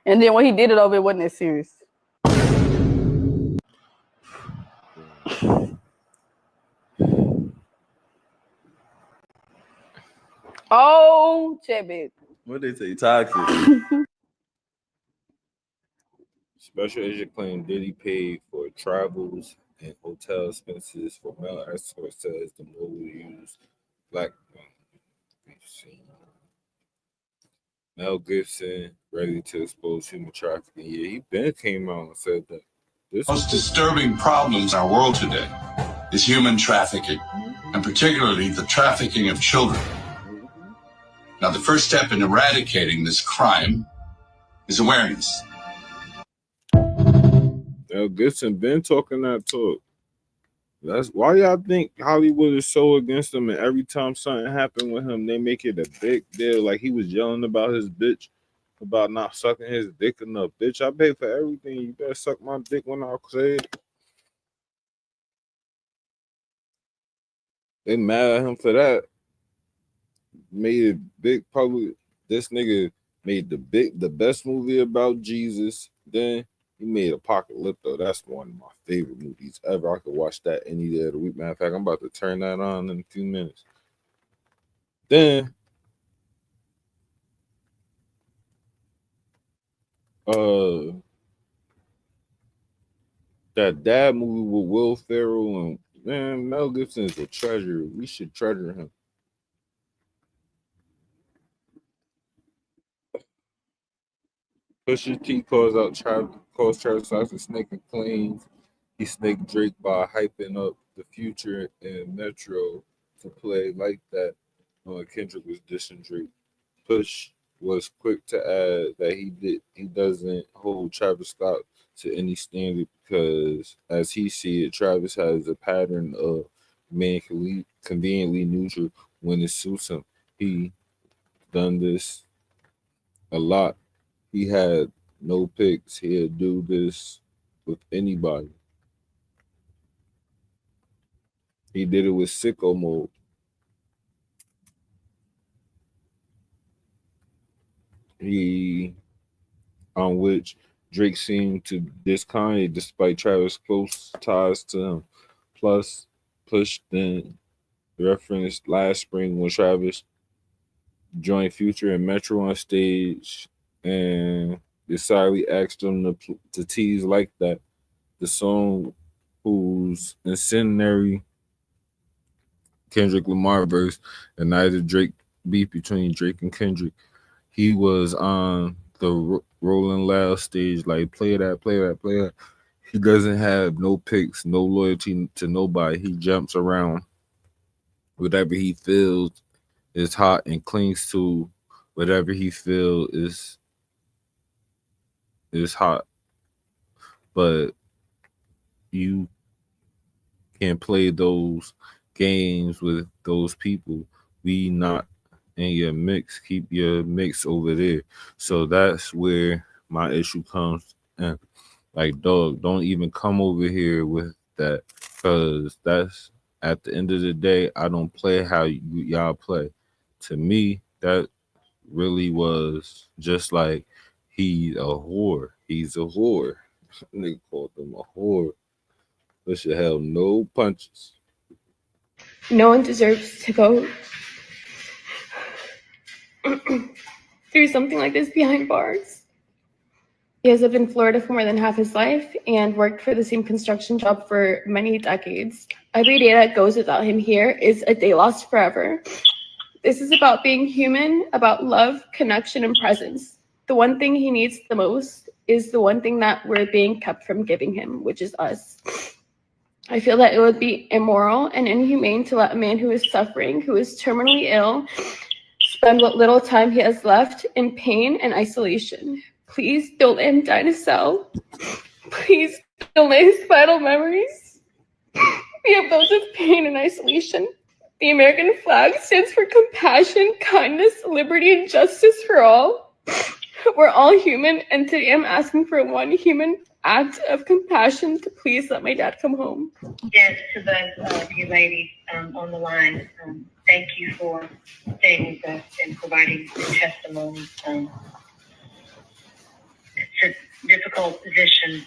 And then when he did it over, it wasn't that serious. Oh, Chebit. What they say? Toxic. Special agent claim Diddy paid for travels and hotel expenses for male escort, says the mobile used black woman. Mel Gibson ready to expose human trafficking. Yeah, he been came out and said that. This most disturbing problems in our world today is human trafficking, and particularly the trafficking of children. Now, the first step in eradicating this crime is awareness. Mel Gibson been talking that talk. That's why y'all think Hollywood is so against him, and every time something happened with him, they make it a big deal. Like he was yelling about his bitch, about not sucking his dick enough. Bitch, I pay for everything. You better suck my dick when I say it. They mad at him for that. Made it big public. This nigga made the best movie about Jesus. Then he made Apocalypto. That's one of my favorite movies ever. I could watch that any day of the week. Matter of fact, I'm about to turn that on in a few minutes. Then that dad movie with Will Ferrell, and man, Mel Gibson is a treasure. We should treasure him. Pusha T calls Travis Scott a snake and claims he snaked Drake by hyping up the Future and Metro to play like that. when Kendrick was dissing Drake, Push was quick to add that he doesn't hold Travis Scott to any standard because, as he see it, Travis has a pattern of being conveniently neutral when it suits him. He done this a lot. He had no picks. He'd do this with anybody. He did it with Sicko Mode. He on which Drake seemed to discard despite Travis' close ties to him. Plus, Push then referenced last spring when Travis joined Future and Metro on stage and decidedly asked him to tease like that. The song whose incendiary Kendrick Lamar verse and neither Drake beef between Drake and Kendrick. He was on the Rolling Loud stage, like play that, play that, play that. He doesn't have no picks, no loyalty to nobody. He jumps around. Whatever he feels is hot and clings to whatever he feels is hot. But you can play those games with those people. We not in your mix. Keep your mix over there. So that's where my issue comes in. Like, dog, don't even come over here with that, because that's at the end of the day, I don't play how y'all play. To me, that really was just like he's a whore. He's a whore. Nigga called him a whore. But should have no punches. No one deserves to go through something like this behind bars. He has lived in Florida for more than half his life and worked for the same construction job for many decades. Every day that goes without him here is a day lost forever. This is about being human, about love, connection, and presence. The one thing he needs the most is the one thing that we're being kept from giving him, which is us. I feel that it would be immoral and inhumane to let a man who is suffering, who is terminally ill, spend what little time he has left in pain and isolation. Please don't let him die in a cell. Please don't let his vital memories be of those of pain and isolation. The American flag stands for compassion, kindness, liberty, and justice for all. We're all human, and today I'm asking for one human act of compassion to please let my dad come home. Yes, to those of you ladies on the line, thank you for staying with us and providing your testimony. It's a difficult position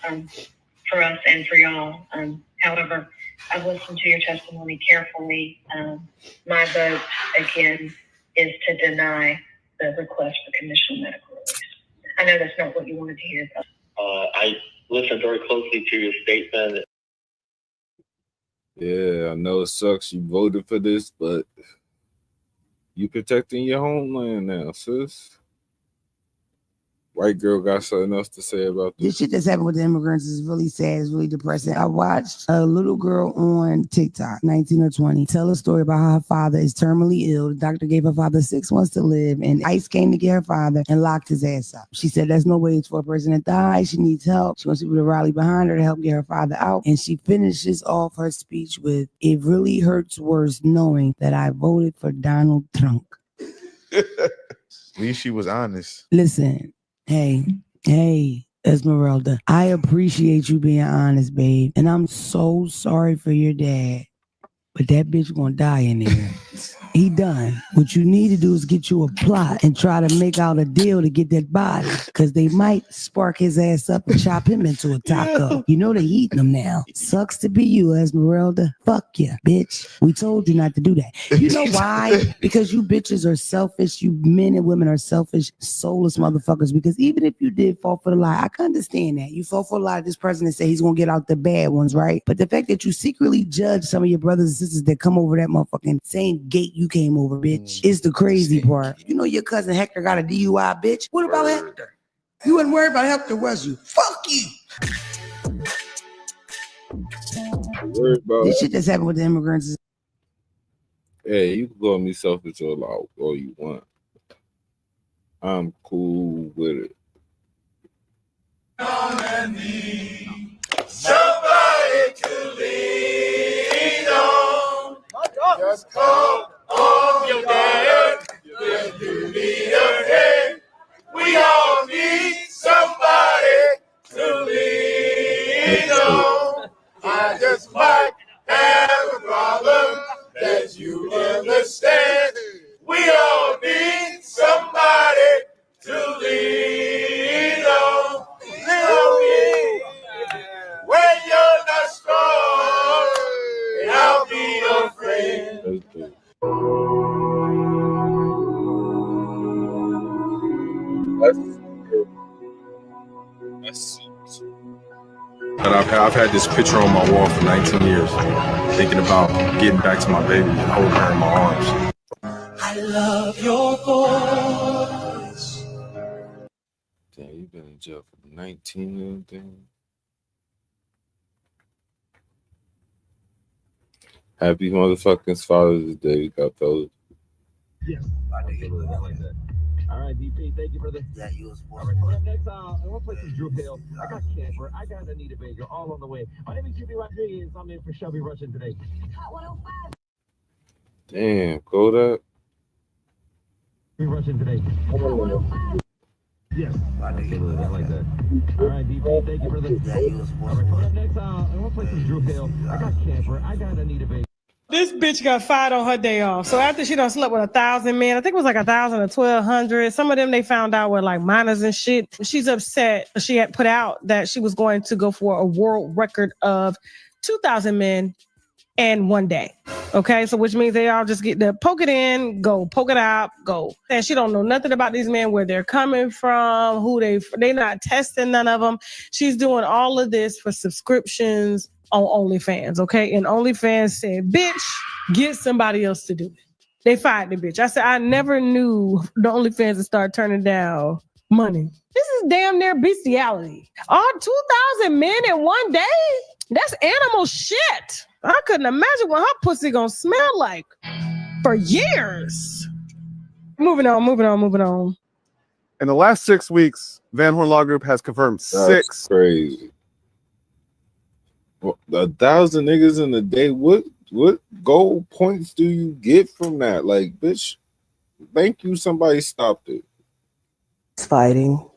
for us and for y'all. However, I've listened to your testimony carefully. My vote, again, is to deny the request for conditional medical release. I know that's not what you wanted to hear. I listened very closely to your statement. Yeah, I know it sucks you voted for this, but you protecting your homeland now, sis. White girl got something else to say about this. This shit that's happened with the immigrants is really sad. It's really depressing. I watched a little girl on TikTok, 19 or 20, tell a story about how her father is terminally ill. The doctor gave her father 6 months to live, and ICE came to get her father and locked his ass up. She said there's no way for a person to die. She needs help. She wants people to rally behind her to help get her father out. And she finishes off her speech with, "It really hurts worse knowing that I voted for Donald Trump." At least she was honest. Listen. Hey, Esmeralda, I appreciate you being honest, babe. And I'm so sorry for your dad. But that bitch gonna die in there. He done. What you need to do is get you a plot and try to make out a deal to get that body. Because they might spark his ass up and chop him into a taco. Yeah. You know they eating him now. Sucks to be you, Esmeralda. Fuck you, bitch. We told you not to do that. You know why? Because you bitches are selfish. You men and women are selfish, soulless motherfuckers. Because even if you did fall for the lie, I can understand that. You fall for the lie. This president said he's gonna get out the bad ones, right? But the fact that you secretly judge some of your brothers and sisters that come over that motherfucking same gate you came over, bitch, is the crazy part. You know your cousin Hector got a DUI, bitch. What about Hector? You wasn't worried about Hector, was you? Fuck you. This shit that's happened with the immigrants is... Hey, you can call me selfish all you want. I'm cool with it. Somebody to lean on. Just call on your dad if you need a friend. We all need somebody to lean on. I just might have a problem that you understand. We all need somebody to lean on. Lean on me when you're not strong, and I'll be your friend. But I've had this picture on my wall for 19 years, thinking about getting back to my baby and holding her in my arms. I love your voice. Damn, you been in jail for 19 of them. Happy motherfucking Father's Day, God fellas. Yes, I like that. All right, DP, thank you, brother. Yeah, you was born. All right, next, I want to play some Drew Hill. I got Camper, I got Anita Baker, all on the way. My name is Jimmy Rodriguez. I'm in for Shelby Russian today. Hot 105. Damn, Kodak. Russian today. Yes, I like that. All right, DP, thank you, brother. Yeah, you was born. All right, next, I want to play some Drew Hill. I got Camper, I got Anita Baker. This bitch got fired on her day off. So after she done slept with 1,000 men, I think it was like 1,000 or 1,200. Some of them they found out were like minors and shit. She's upset. She had put out that she was going to go for a world record of 2,000 men in one day. Okay, so which means they all just get to poke it in, go poke it out, go. And she don't know nothing about these men, where they're coming from, who they not testing none of them. She's doing all of this for subscriptions on OnlyFans, okay? And OnlyFans said, bitch, get somebody else to do it. They fired the bitch. I said, I never knew the OnlyFans would start turning down money. This is damn near bestiality. All 2,000 men in one day? That's animal shit. I couldn't imagine what her pussy gonna smell like for years. Moving on. In the last 6 weeks, Van Horn Law Group has confirmed That's crazy. 1,000 niggas in a day. What gold points do you get from that? Like, bitch, thank you. Somebody stopped it. He's fighting.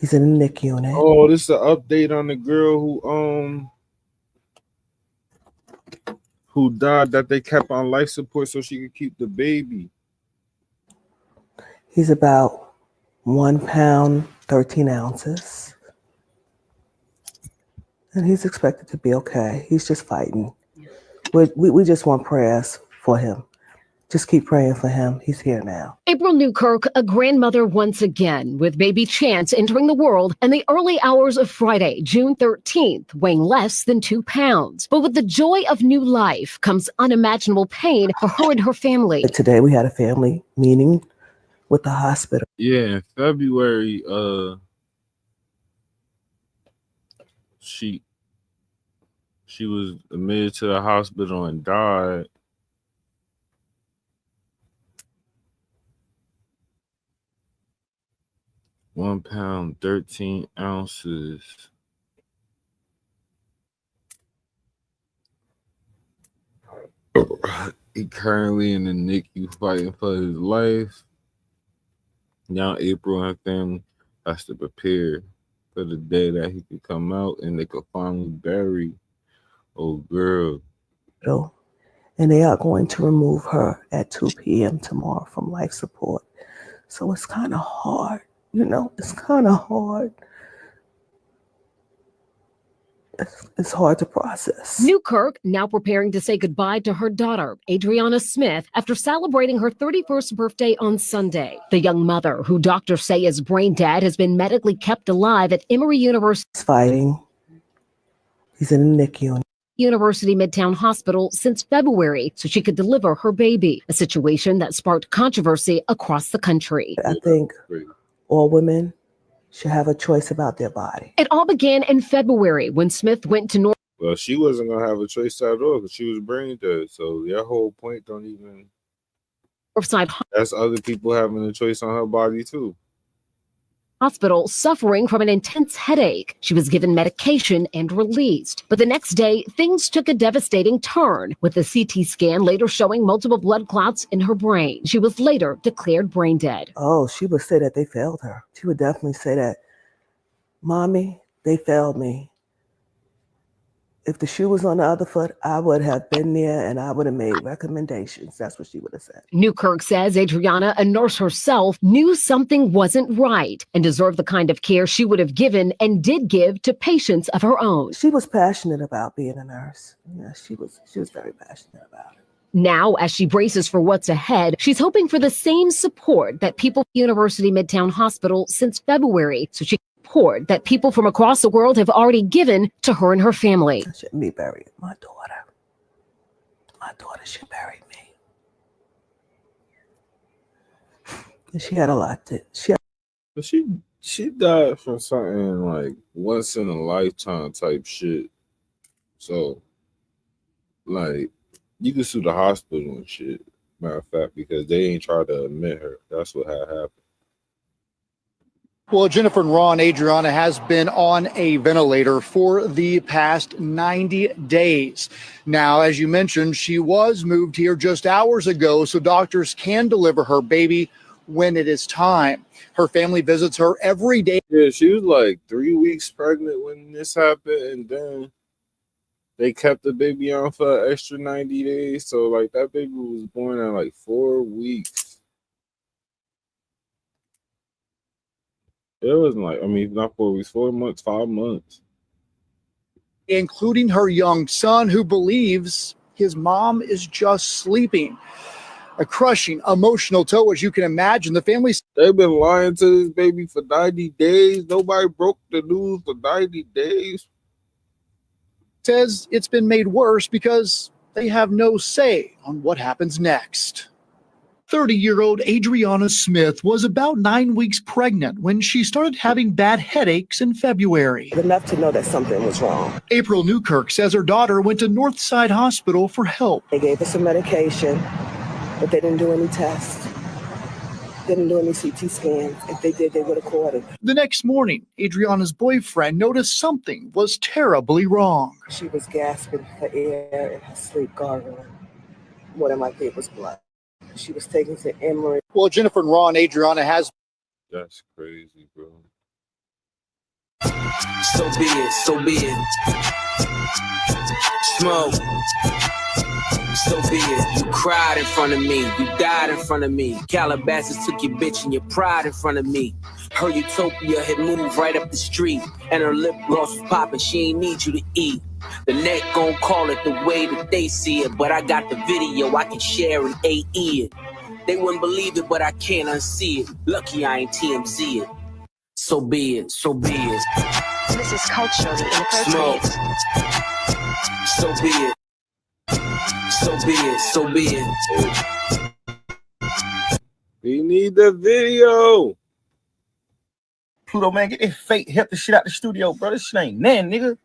He's in the NIC unit. Oh, this is an update on the girl who died, that they kept on life support so she could keep the baby. He's about 1 pound, 13 ounces. And he's expected to be okay. He's just fighting. We just want prayers for him. Just keep praying for him. He's here now. April Newkirk, a grandmother once again, with baby Chance entering the world in the early hours of Friday, June 13th, weighing less than 2 pounds. But with the joy of new life comes unimaginable pain for her and her family. Today we had a family meeting with the hospital. Yeah, in February, she was admitted to the hospital and died. £1 pound, 13 ounces. He currently in the NICU fighting for his life. Now April and her family has to prepare for the day that he could come out and they could finally bury old girl. And they are going to remove her at 2 p.m. tomorrow from life support. So it's kind of hard. It's kind of hard. It's hard to process. Newkirk now preparing to say goodbye to her daughter, Adriana Smith, after celebrating her 31st birthday on Sunday. The young mother, who doctors say is brain dead, has been medically kept alive at Emory University. He's fighting. He's in the NIC unit. University Midtown Hospital since February so she could deliver her baby, a situation that sparked controversy across the country. I think all women should have a choice about their body. It all began in February when Smith went to North. Well, she wasn't gonna have a choice at all because she was brain dead. So that whole point don't even. That's other people having a choice on her body too. Hospital suffering from an intense headache. She was given medication and released. But the next day, things took a devastating turn, with the CT scan later showing multiple blood clots in her brain. She was later declared brain dead. Oh, she would say that they failed her. She would definitely say that, Mommy, they failed me. If the shoe was on the other foot, I would have been there and I would have made recommendations. That's what she would have said. Newkirk says Adriana, a nurse herself, knew something wasn't right and deserved the kind of care she would have given and did give to patients of her own. She was passionate about being a nurse. Yeah, she was very passionate about it. Now, as she braces for what's ahead, she's hoping for the same support that people at University Midtown Hospital since February, so she can support that people from across the world have already given to her and her family. I shouldn't be buried. My daughter should bury me. And she had a lot to. But she died from something like once in a lifetime type shit. So, like, you can sue the hospital and shit. Matter of fact, because they ain't tried to admit her. That's what had happened. Well, Jennifer and Ron, Adriana has been on a ventilator for the past 90 days. Now, as you mentioned, she was moved here just hours ago, so doctors can deliver her baby when it is time. Her family visits her every day. Yeah, she was like 3 weeks pregnant when this happened, and then they kept the baby on for an extra 90 days. So, like, that baby was born at like 4 weeks. It wasn't like, not 4 weeks, 4 months, 5 months. Including her young son, who believes his mom is just sleeping. A crushing, emotional toll, as you can imagine. The family... They've been lying to this baby for 90 days. Nobody broke the news for 90 days. Says it's been made worse because they have no say on what happens next. 30-year-old Adriana Smith was about 9 weeks pregnant when she started having bad headaches in February. Enough to know that something was wrong. April Newkirk says her daughter went to Northside Hospital for help. They gave her some medication, but they didn't do any tests. Didn't do any CT scans. If they did, they would have caught it. The next morning, Adriana's boyfriend noticed something was terribly wrong. She was gasping for air in her sleep, gargling. One of my kids was blood. She was taken to Emory. Well, Jennifer and Ron, Adriana has... That's crazy, bro. So be it, so be it. Smoke. So be it. You cried in front of me. You died in front of me. Calabasas took your bitch and your pride in front of me. Her utopia had moved right up the street, and her lip gloss was popping. She ain't need you to eat. The net gon' call it the way that they see it, but I got the video I can share in AE it. They wouldn't believe it, but I can't unsee it. Lucky I ain't TMZ it. So be it, so be it. This is culturally Smoke. inappropriate. So be it. So be it, so be it. We need the video. Pluto, man, get this fake help the shit out the studio, bro. This shit ain't nothing, nigga.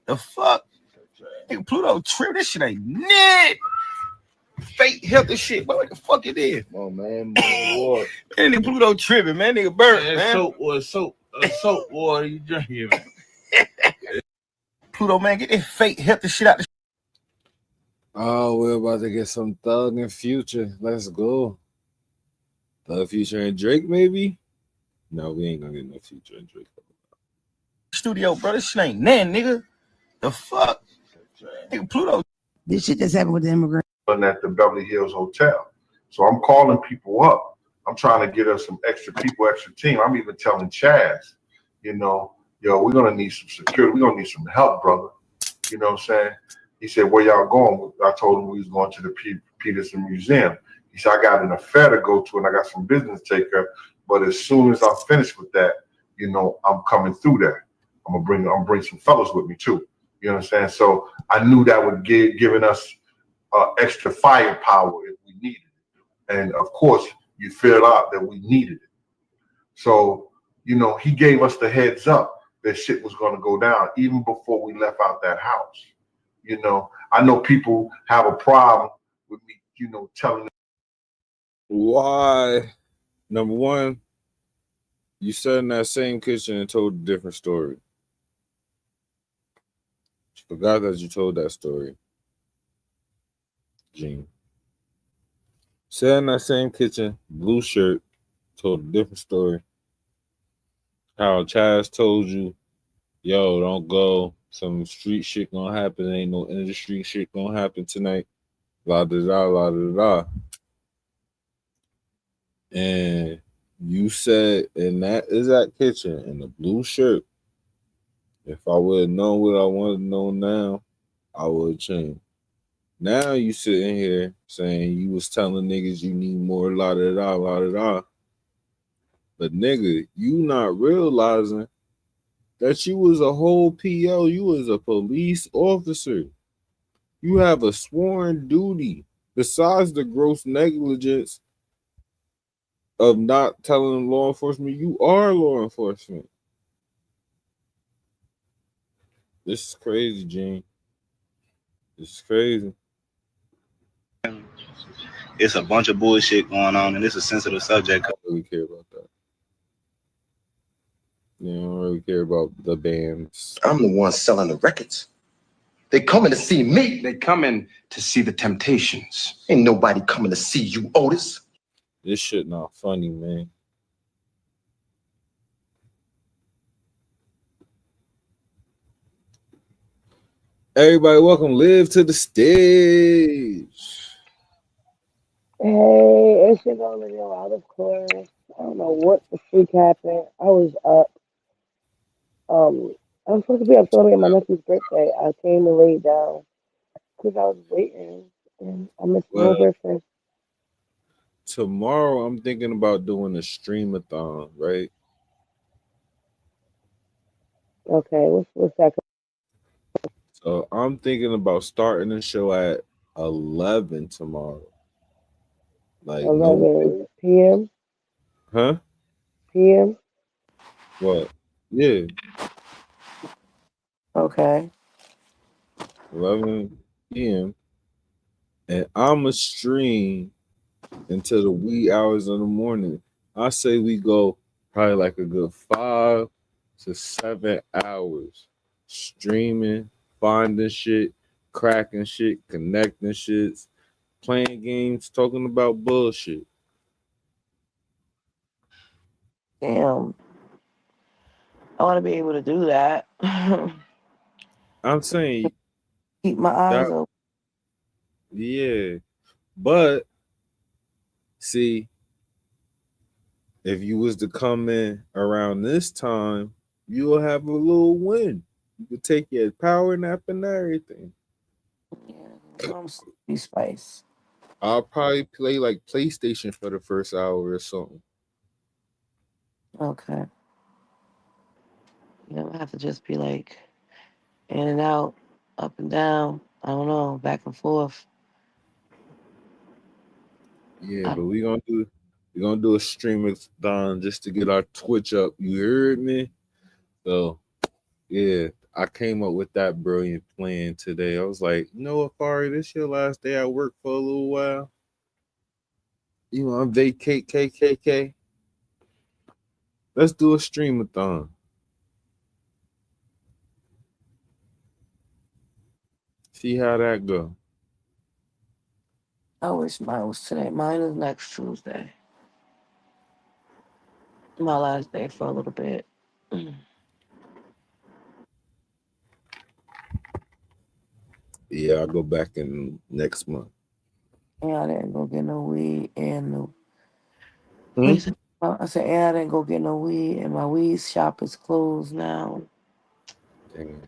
The fuck? Nigga, Pluto trip, this shit ain't nothing. Fake help the shit, bro. What the fuck it is? Oh man, man, nigga Pluto tripping, man. Nigga burnt, man. Soap water you drinking, man. Pluto, man, get this fake help the shit out the. Oh, we're about to get some Thug and Future. Let's go. Thug, Future, and Drake, maybe? No, we ain't gonna get no Future and Drake. Studio, bro. This shit ain't nothing, nigga. The fuck? Nigga, Pluto. This shit that's happened with the immigrant. At the Beverly Hills Hotel. So I'm calling people up. I'm trying to get us some extra people, extra team. I'm even telling Chaz, yo, we're going to need some security. We're going to need some help, brother. You know what I'm saying? He said, where y'all going? I told him we was going to the Peterson Museum. He said, I got an affair to go to and I got some business to take care of. But as soon as I'm finished with that, I'm coming through there. I'm bring some fellas with me too. You know what I'm saying? So I knew that would giving us extra firepower if we needed it. And of course, you figured out that we needed it. So, he gave us the heads up that shit was going to go down even before we left out that house. You know, I know people have a problem with me, you know, telling them. Why? Number one, you sat in that same kitchen and told a different story. You forgot that you told that story, Gene. Sat in that same kitchen, blue shirt, told a different story. How Chaz told you, yo, don't go. Some street shit gonna happen. Ain't no industry shit gonna happen tonight. La da da, la da da. And you said in that exact kitchen in the blue shirt, if I would have known what I want to know now, I would have changed. Now you sitting here saying you was telling niggas you need more la da da, la da da. But nigga, you not realizing that you was a whole PO. You was a police officer. You have a sworn duty. Besides the gross negligence of not telling law enforcement, you are law enforcement. This is crazy, Gene. This is crazy. It's a bunch of bullshit going on, and it's a sensitive subject. I don't really care about that. You don't really care about the bands. I'm the one selling the records. They coming to see me. They coming to see the Temptations. Ain't nobody coming to see you, Otis. This shit not funny, man. Everybody, welcome Live to the stage. Hey, it's your girl, Leo, out of course. I don't know what the freak happened. I was up. I was supposed to be up celebrating my nephew's birthday. I came and laid down because I was waiting, and I missed my whole Well, birthday. tomorrow I'm thinking about doing a stream-a-thon, right? Okay, what's that? So I'm thinking about starting the show at 11 tomorrow. Like, no, 11 p.m. huh? p.m. What? Yeah, Okay. 11 p.m. And I'm a stream until the wee hours of the morning. I say we go probably like a good 5 to 7 hours streaming, finding shit, cracking shit, connecting shits, playing games, talking about bullshit. Damn. I want to be able to do that. I'm saying Keep my eyes that, open. yeah, but see, if you was to come in around this time, you'll have a little win. You could take your power nap and everything. Yeah, I'm sleepy spice. I'll probably play like PlayStation for the first hour or something. Okay. You know, I have to just be like in and out, up and down. I don't know, back and forth. Yeah, but we're gonna do a stream-a-thon just to get our Twitch up. You heard me? So yeah, I came up with that brilliant plan today. I was like, you know what, Fari, this your last day at work for a little while. You know, I'm vacate KKK. Let's do a stream-a-thon. See how that go. I wish mine was today. Mine is next Tuesday. My last day for a little bit. Yeah, I'll go back in next month. Yeah, I didn't go get no weed and no. I said, yeah, I didn't go get no weed, and my weed shop is closed now. Damn.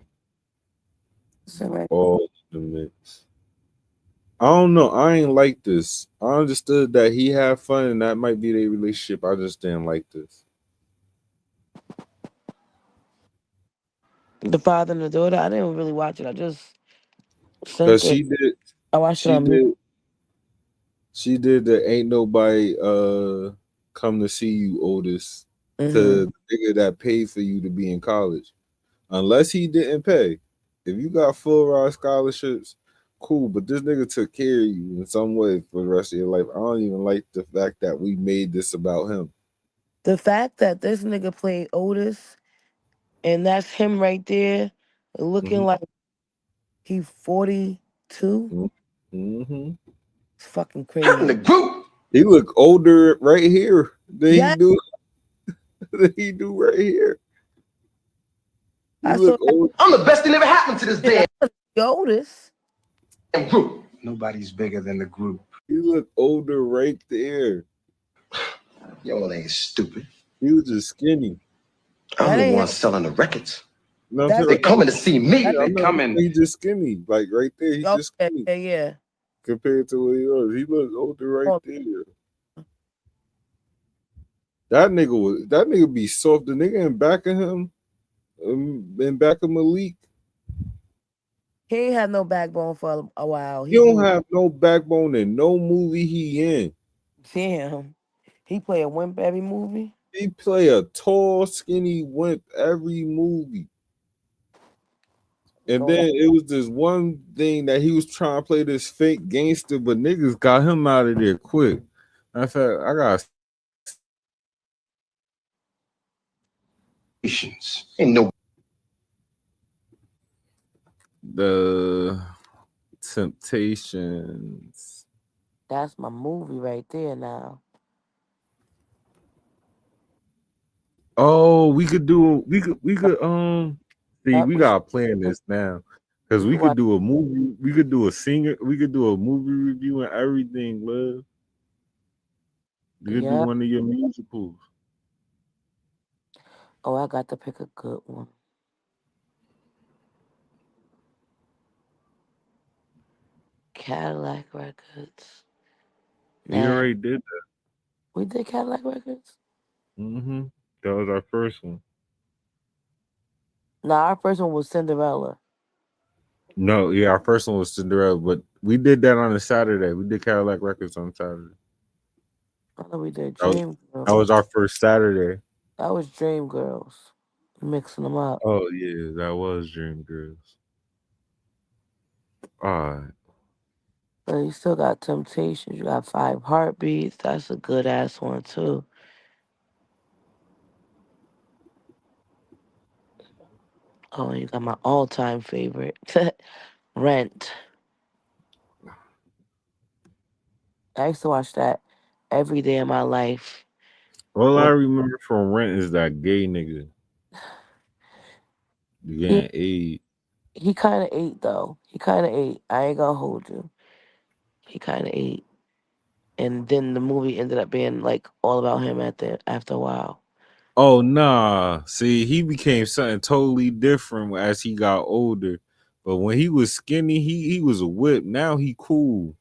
So, right. All the mix. I don't know. I ain't like this. I understood that he had fun and that might be their relationship. I just didn't like this. The father and the daughter, I didn't really watch it. I just sent Because it. I watched it on mute. She did the ain't nobody come to see you, Otis, to the nigga that paid for you to be in college. Unless he didn't pay. If you got full ride scholarships, cool. But this nigga took care of you in some way for the rest of your life. I don't even like the fact that we made this about him. The fact that this nigga played Otis and that's him right there, looking like he 42. Mm-hmm. It's fucking crazy. In the group. He look older right here than Yeah. he do than he do right here. He I look saw old. I'm the best thing ever happened to this damn Otis. group. Nobody's bigger than the group. He look older right there. Y'all ain't stupid. He was just skinny. I'm That the ain't one him. selling the records. No, That- They coming to see me. Yeah, I know. He just skinny, like right there. He just skinny Yeah. compared to what he was. He look older right Oh. there. That nigga be soft. The nigga in back of him, in back of Malik. He ain't had no backbone for a while. He don't have no backbone in no movie he in. Damn. He play a wimp every movie. He play a tall, skinny wimp every movie. And then it was this one thing that he was trying to play this fake gangster, but niggas got him out of there quick. In fact, I got Ain't no the Temptations. That's my movie right there now. Oh, we could see, we gotta plan this now. Because we could do a movie, we could do a movie review and everything, love. You could do one of your musicals. Oh, I got to pick a good one. Cadillac Records. We already did that. We did Cadillac Records? Mm-hmm. That was our first one. No, our first one was Cinderella. No, yeah, our first one was Cinderella, but we did that on a Saturday. We did Cadillac Records on Saturday. I know we did That Dream Girls. that was our first Saturday. That was Dream Girls. Mixing them up. Oh yeah, that was Dream Girls. All right. But you still got Temptations. You got 5 Heartbeats. That's a good ass one too. Oh, you got my all-time favorite, Rent. I used to watch that every day of my life. All I remember from Rent is that gay nigga. Getting AIDS. He kind of ate though. He kind of ate. I ain't gonna hold you. He kind of ate, and then the movie ended up being like all about him after a while. Oh nah. See, he became something totally different as he got older. But when he was skinny, he was a whip. Now he cool.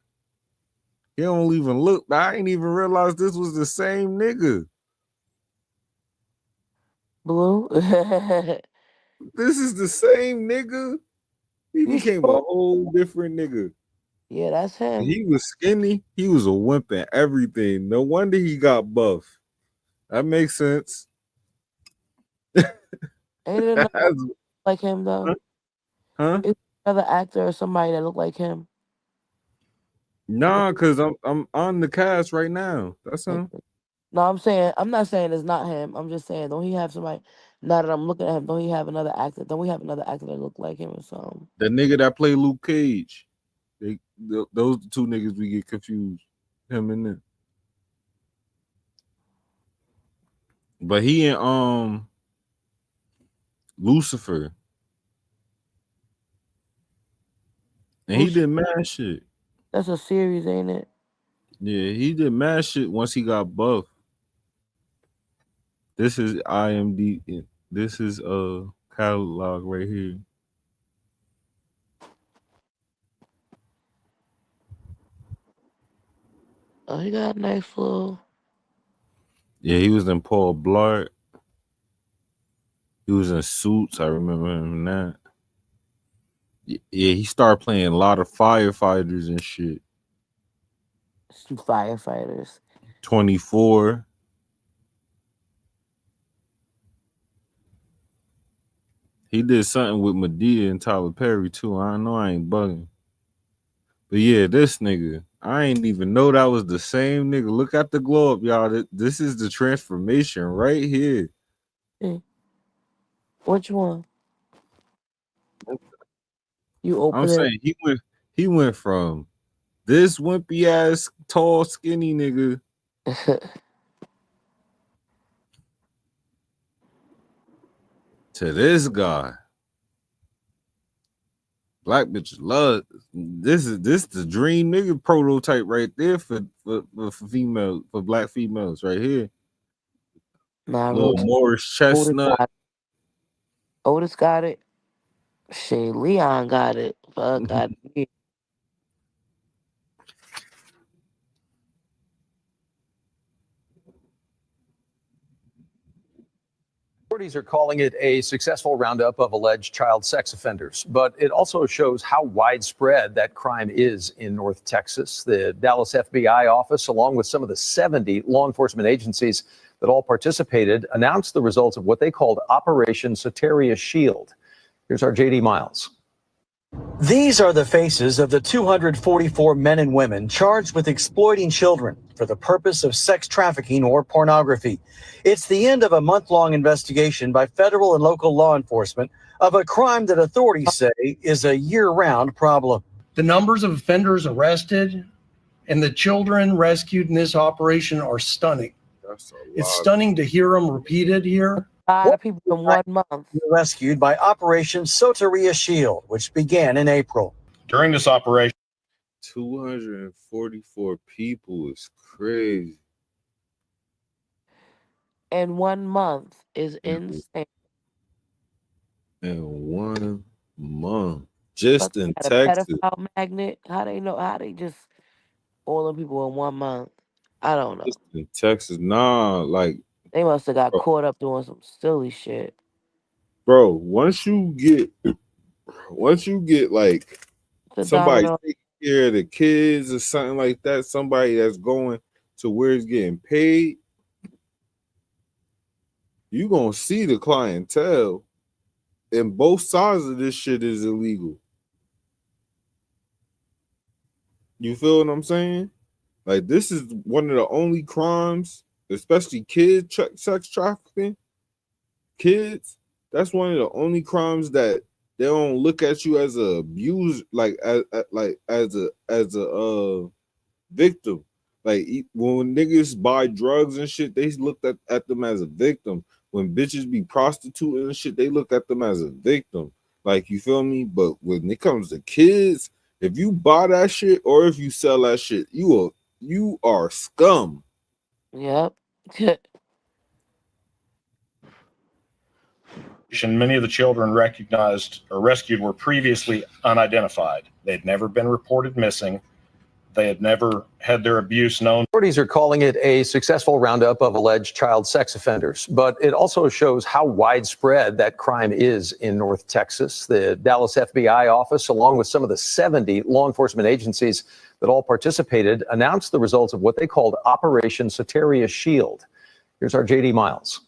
He don't even look. I ain't even realized this was the same nigga. Blue. This is the same nigga. He became a whole different nigga. Yeah, that's him. He was skinny. He was a wimp and everything. No wonder he got buff. That makes sense. Ain't it another like him though? Huh? Is another actor or somebody that look like him? Nah, cause I'm on the cast right now. That's him. No, I'm not saying it's not him. I'm just saying, don't he have somebody? Now that I'm looking at him, don't he have another actor? Don't we have another actor that look like him or something? The nigga that played Luke Cage. Those the two niggas we get confused. Him and them. But he in Lucifer. And he did mad shit. That's a series, ain't it? Yeah, he did mad shit once he got buff. This is IMD. This is catalog right here. Oh, he got a nice little. Yeah, he was in Paul Blart. He was in Suits. I remember him in that. Yeah, he started playing a lot of firefighters and shit. Some firefighters. 24. He did something with Madea and Tyler Perry too. I know I ain't bugging. But yeah, this nigga, I ain't even know that was the same nigga. Look at the glow up, y'all. This is the transformation right here. Which one? You I'm open saying he went from this wimpy ass tall skinny nigga it. to this guy. Black bitches love this. Is the dream nigga prototype right there for female, for black females right here. Nah, Little real Morris Chestnut. Otis got it. Shit, Leon got it. Fuck, got it. Authorities are calling it a successful roundup of alleged child sex offenders, but it also shows how widespread that crime is in North Texas. The Dallas FBI office, along with some of the 70 law enforcement agencies that all participated, announced the results of what they called Operation Soteria Shield. Here's our JD Miles. These are the faces of the 244 men and women charged with exploiting children for the purpose of sex trafficking or pornography. It's the end of a month-long investigation by federal and local law enforcement of a crime that authorities say is a year-round problem. The numbers of offenders arrested and the children rescued in this operation are stunning. It's stunning to hear them repeated here. A lot of people in 1 month. Rescued by Operation Soteria Shield, which began in April. During this operation, 244 people is crazy. In 1 month is insane. In 1 month. Just in A Texas. pedophile magnet. How they know? How they just all the people in 1 month? I don't know. Just in Texas. Nah, like They must have got caught up doing some silly shit. bro, once you get like somebody taking care of the kids or something like that, somebody that's going to where it's getting paid, you gonna see the clientele, and both sides of this shit is illegal. You feel what I'm saying? Like, this is one of the only crimes, especially sex trafficking, kids. That's one of the only crimes that they don't look at you as a abuse, like as a victim. Like when niggas buy drugs and shit, they look at them as a victim. When bitches be prostituting and shit, they look at them as a victim. Like, you feel me? But when it comes to kids, if you buy that shit or if you sell that shit, you are scum. Yep. many of the children recognized or rescued were previously unidentified. They'd never been reported missing. They had never had their abuse known. Authorities are calling it a successful roundup of alleged child sex offenders, but it also shows how widespread that crime is in North Texas. The Dallas FBI office, along with some of the 70 law enforcement agencies that all participated, announced the results of what they called Operation Soteria Shield. Here's our JD Miles.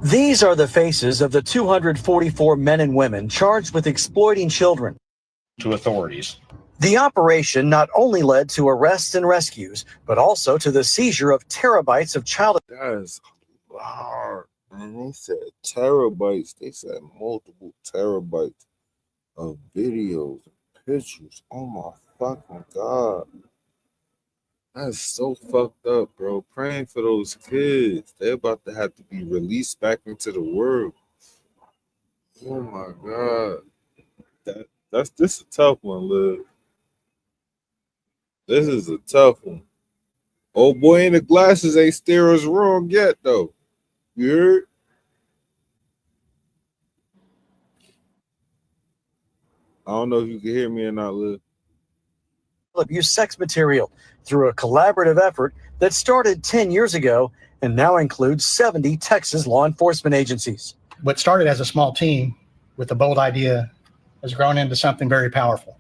These are the faces of the 244 men and women charged with exploiting children. To authorities. The operation not only led to arrests and rescues, but also to the seizure of terabytes of child. That is hard. And they said terabytes. They said multiple terabytes of videos, pictures. Oh my fucking God. That's so fucked up, bro. Praying for those kids. They're about to have to be released back into the world. Oh my God. This is a tough one, Liv. This is a tough one. Old boy in the glasses ain't steer us wrong yet, though. You heard? I don't know if you can hear me or not, Liv. Abuse sex material through a collaborative effort that started 10 years ago and now includes 70 Texas law enforcement agencies. What started as a small team with a bold idea has grown into something very powerful.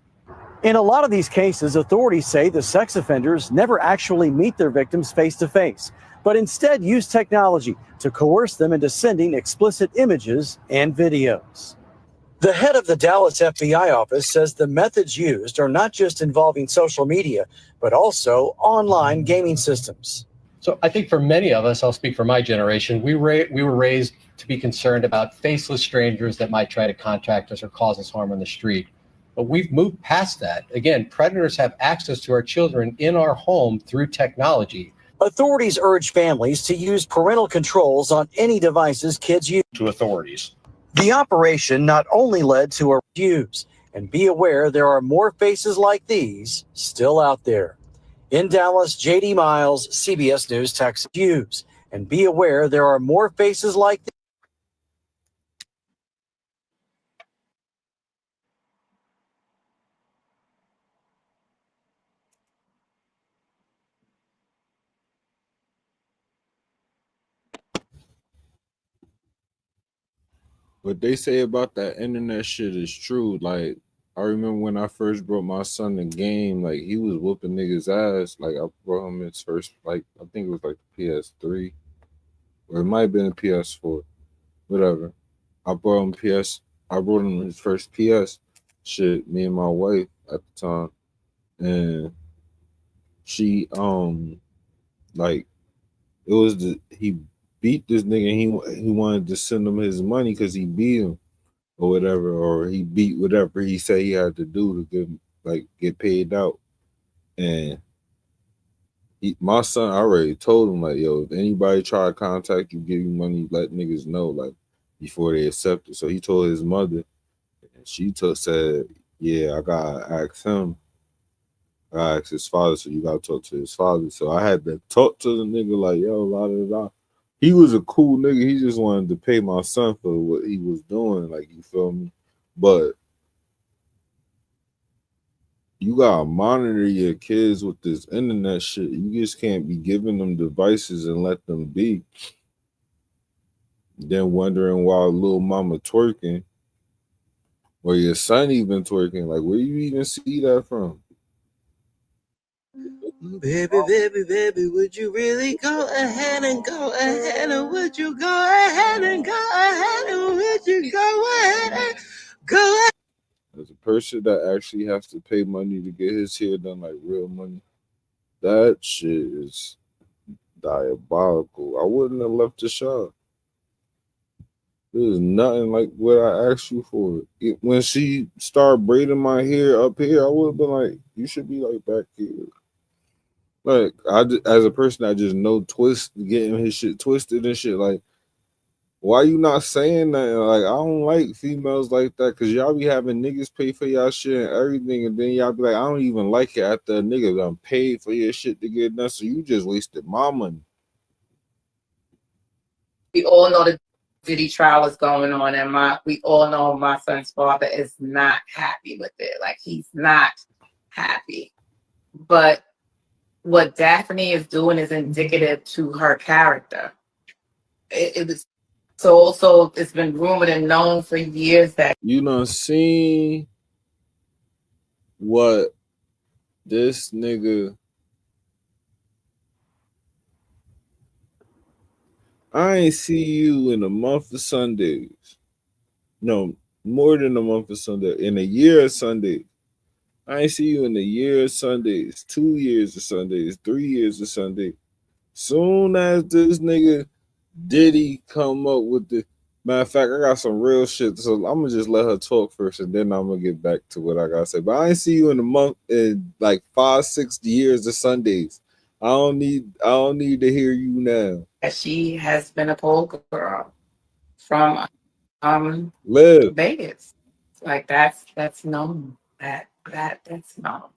In a lot of these cases, authorities say the sex offenders never actually meet their victims face to face, but instead use technology to coerce them into sending explicit images and videos. The head of the Dallas FBI office says the methods used are not just involving social media, but also online gaming systems. So I think for many of us, I'll speak for my generation, we were raised to be concerned about faceless strangers that might try to contact us or cause us harm on the street. But we've moved past that. Again, predators have access to our children in our home through technology. Authorities urge families to use parental controls on any devices kids use. To authorities. The operation not only led to a reviews, and be aware there are more faces like these still out there. In Dallas, JD Miles, CBS News, Texas. Reviews, and be aware there are more faces like these. What they say about that internet shit is true. Like, I remember when I first brought my son the game, like, he was whooping niggas' ass. Like, I brought him his first, like, I think it was like the PS3, or it might have been a PS4, whatever. I brought him his first PS shit, me and my wife at the time. And she, like, it was he beat this nigga and he wanted to send him his money because he beat him or whatever, or he beat whatever he said he had to do to get paid out. And my son, I already told him, like, yo, if anybody try to contact you, give you money, let niggas know, like, before they accept it. So he told his mother, and she said, yeah, I gotta ask him. I asked his father, so you gotta talk to his father. So I had to talk to the nigga, like, yo, la da da. He was a cool nigga. He just wanted to pay my son for what he was doing, like, you feel me? But you gotta monitor your kids with this internet shit. You just can't be giving them devices and let them be. Then wondering why little mama twerking, or your son even twerking. Like, where you even see that from? Baby, baby, baby, would you really go ahead and would you go ahead and would you go ahead and go ahead? As a person that actually has to pay money to get his hair done, like real money, that shit is diabolical. I wouldn't have left the shop. There's nothing like what I asked you for. When she started braiding my hair up here, I would have been like, you should be like back here. Like, as a person, I just know getting his shit twisted and shit. Like, why you not saying that? Like, I don't like females like that, because y'all be having niggas pay for y'all shit and everything, and then y'all be like, I don't even like it after a nigga done paid for your shit to get done, so you just wasted my money. We all know the Diddy trial is going on, and we all know my son's father is not happy with it. Like, he's not happy. But what Daphne is doing is indicative to her character. It was so it's been rumored and known for years that you done seen what this nigga. I ain't see you in a month of Sundays. No, more than a month of Sunday. In a year of Sundays. I ain't see you in a year of Sundays, 2 years of Sundays, 3 years of Sundays. Soon as this nigga Diddy come up with the matter of fact, I got some real shit, so I'm gonna just let her talk first, and then I'm gonna get back to what I gotta say. But I ain't see you in a month in like 5-6 years of Sundays. I don't need to hear you now. she has been a pole girl from Live. Vegas. Like, that's known. That's known.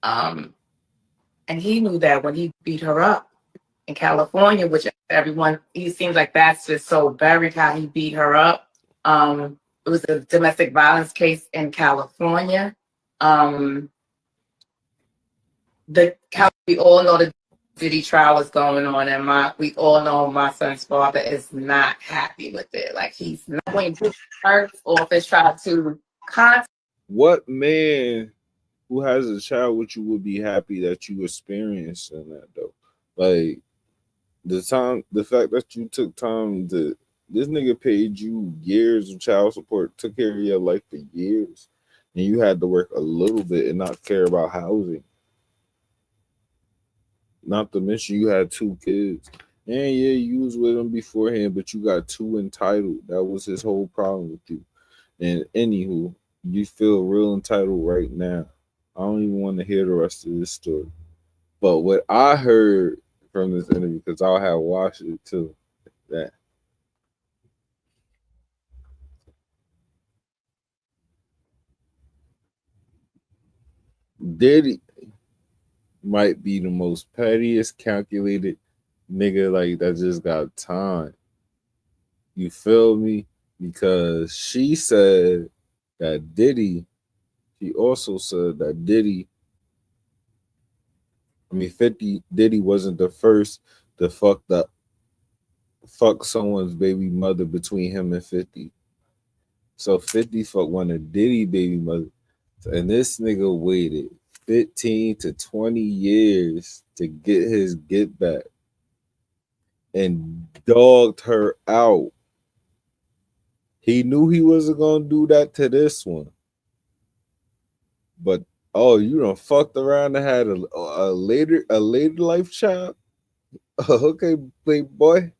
And he knew that when he beat her up in California, which he seems like that's just so buried how he beat her up. It was a domestic violence case in California. We all know the Diddy trial is going on, and we all know my son's father is not happy with it. Like, he's not going to hurt or if it's tried to contact. What man who has a child with you would be happy that you experiencing that though. Like the fact that you took time to this nigga paid you years of child support, took care of your life for years, and you had to work a little bit and not care about housing. Not to mention you had 2 kids. And yeah, you was with him beforehand, but you got too entitled. That was his whole problem with you. And anywho, you feel real entitled right now. I don't even want to hear the rest of this story. But what I heard from this interview, because I have watched it too, that Diddy might be the most pettiest, calculated nigga like that just got time. You feel me? Because she said that Diddy, she also said that 50 Diddy wasn't the first to fuck someone's baby mother between him and 50. So 50 fucked one of Diddy baby mother. And this nigga waited 15 to 20 years to get his get back and dogged her out. He knew he wasn't gonna do that to this one. But oh, you done fucked around and had a later life child? Okay, playboy.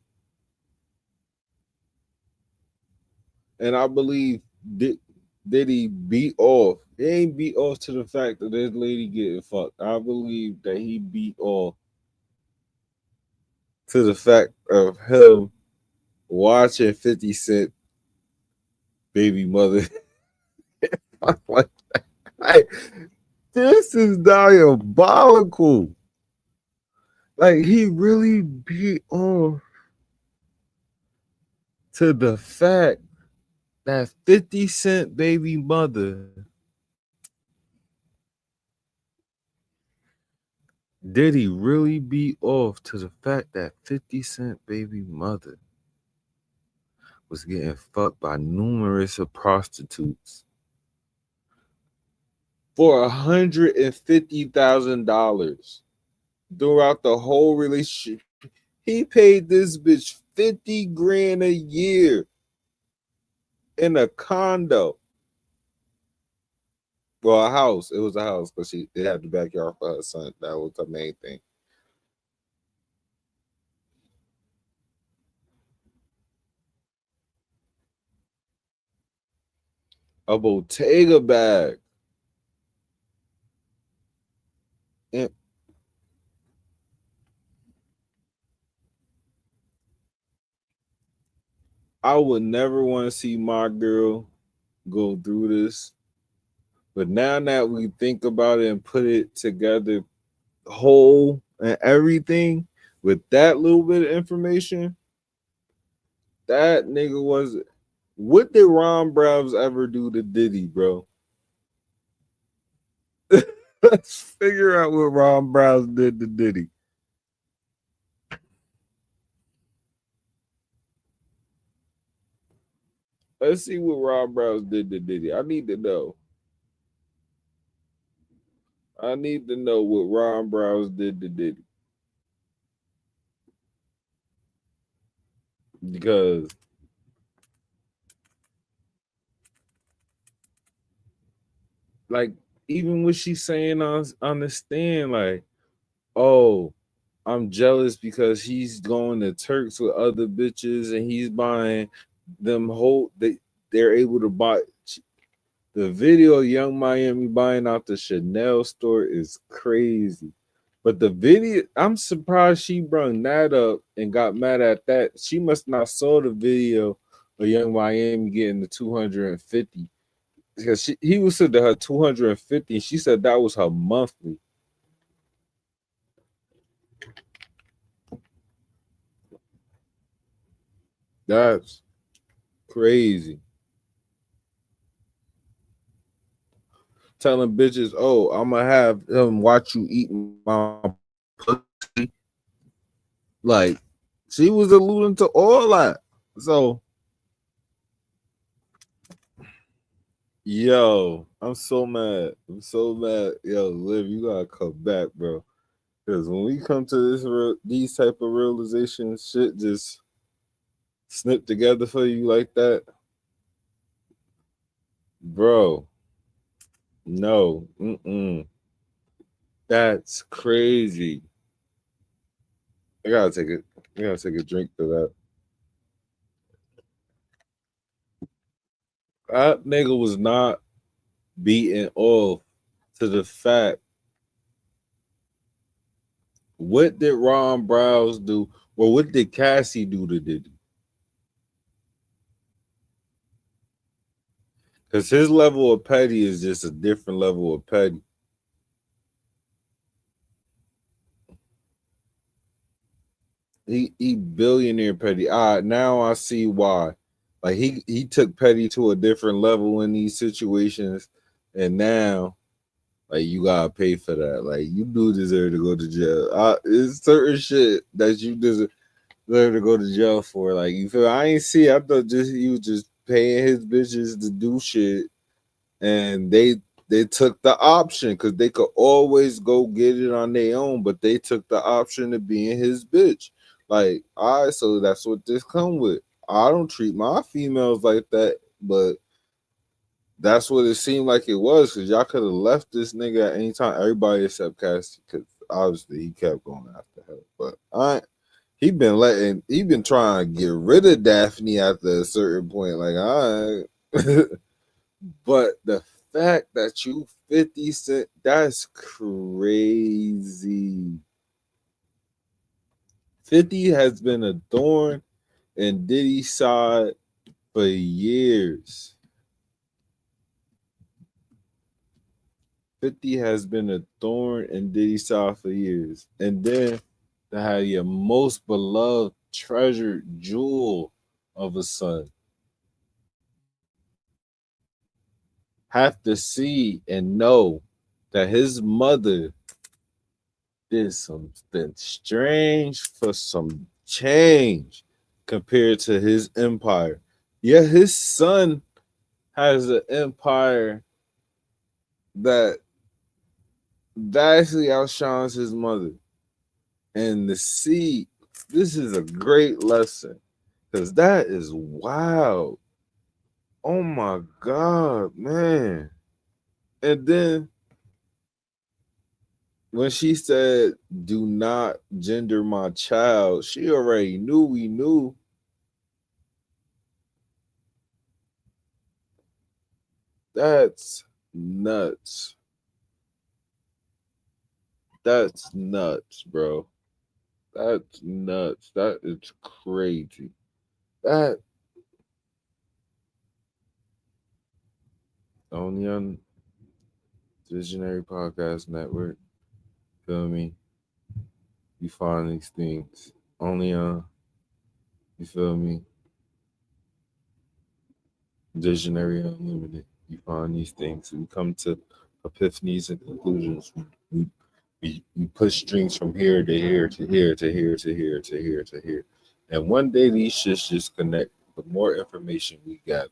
And I believe Diddy beat off. He ain't beat off to the fact that this lady getting fucked. I believe that he beat off to the fact of him watching 50 Cent baby mother. Like, this is diabolical. Like, he really beat off to the fact that 50 Cent baby mother did he really beat off to the fact that 50 Cent baby mother was getting fucked by numerous of prostitutes for $150,000 throughout the whole relationship. He paid this bitch 50 grand a year in a condo. Well, a house. It was a house because it had the backyard for her son. That was the main thing. A Bottega bag. And I would never want to see my girl go through this. But now that we think about it and put it together whole and everything with that little bit of information, that nigga was. What did Ron Browns ever do to Diddy, bro? Let's figure out what Ron Browns did to Diddy. Let's see what Ron Browns did to Diddy. I need to know. I need to know what Ron Browns did to Diddy. Because like even what she's saying on the stand, like, oh, I'm jealous because he's going to Turks with other bitches and he's buying them they're able to buy the video of Young Miami buying out the Chanel store is crazy. But the video, I'm surprised she brought that up and got mad at that. She must not saw the video of Young Miami getting the 250. Because he was said to her 250. She said that was her monthly. That's crazy. Telling bitches, oh, I'm gonna have him watch you eat my pussy. Like, she was alluding to all that. So Yo, I'm so mad. I'm so mad. Yo, Liv, you gotta come back, bro. Because when we come to these type of realizations, shit just snip together for you like that, bro. No, that's crazy. I gotta take it. I gotta take a drink for that. That nigga was not beaten off to the fact. What did Ron Browse do? Or what did Cassie do to Diddy? Because his level of petty is just a different level of petty. He billionaire petty. Now I see why. Like he took petty to a different level in these situations, and now like you gotta pay for that. Like you do deserve to go to jail. It's certain shit that you deserve to go to jail for. Like you feel I ain't see. I thought just he was just paying his bitches to do shit, and they took the option because they could always go get it on their own, but they took the option of being his bitch. Like, all right, so that's what this come with. I don't treat my females like that, but that's what it seemed like it was because y'all could have left this nigga at any time. Everybody except Cassie, because obviously he kept going after her. But he been trying to get rid of Daphne after a certain point. Like, all right. But the fact that you 50 Cent, that's crazy. 50 has been a thorn in Diddy's side for years. 50 has been a thorn in Diddy's side for years. And then to have your most beloved, treasured jewel of a son have to see and know that his mother did something strange for some change compared to his empire. Yeah, his son has an empire that vastly outshines his mother. And to see, this is a great lesson because that is wild. Oh my God, man. And then when she said, do not gender my child, she already knew we knew. That's nuts. That's nuts, bro. That's nuts. That is crazy. That only on Visionary Podcast Network. Feel me? You find these things only on, you feel me? Visionary Unlimited. You find these things. We come to epiphanies and conclusions. We push strings from here to here to here to here to here to here to here. And one day these shits just connect. The more information we gather.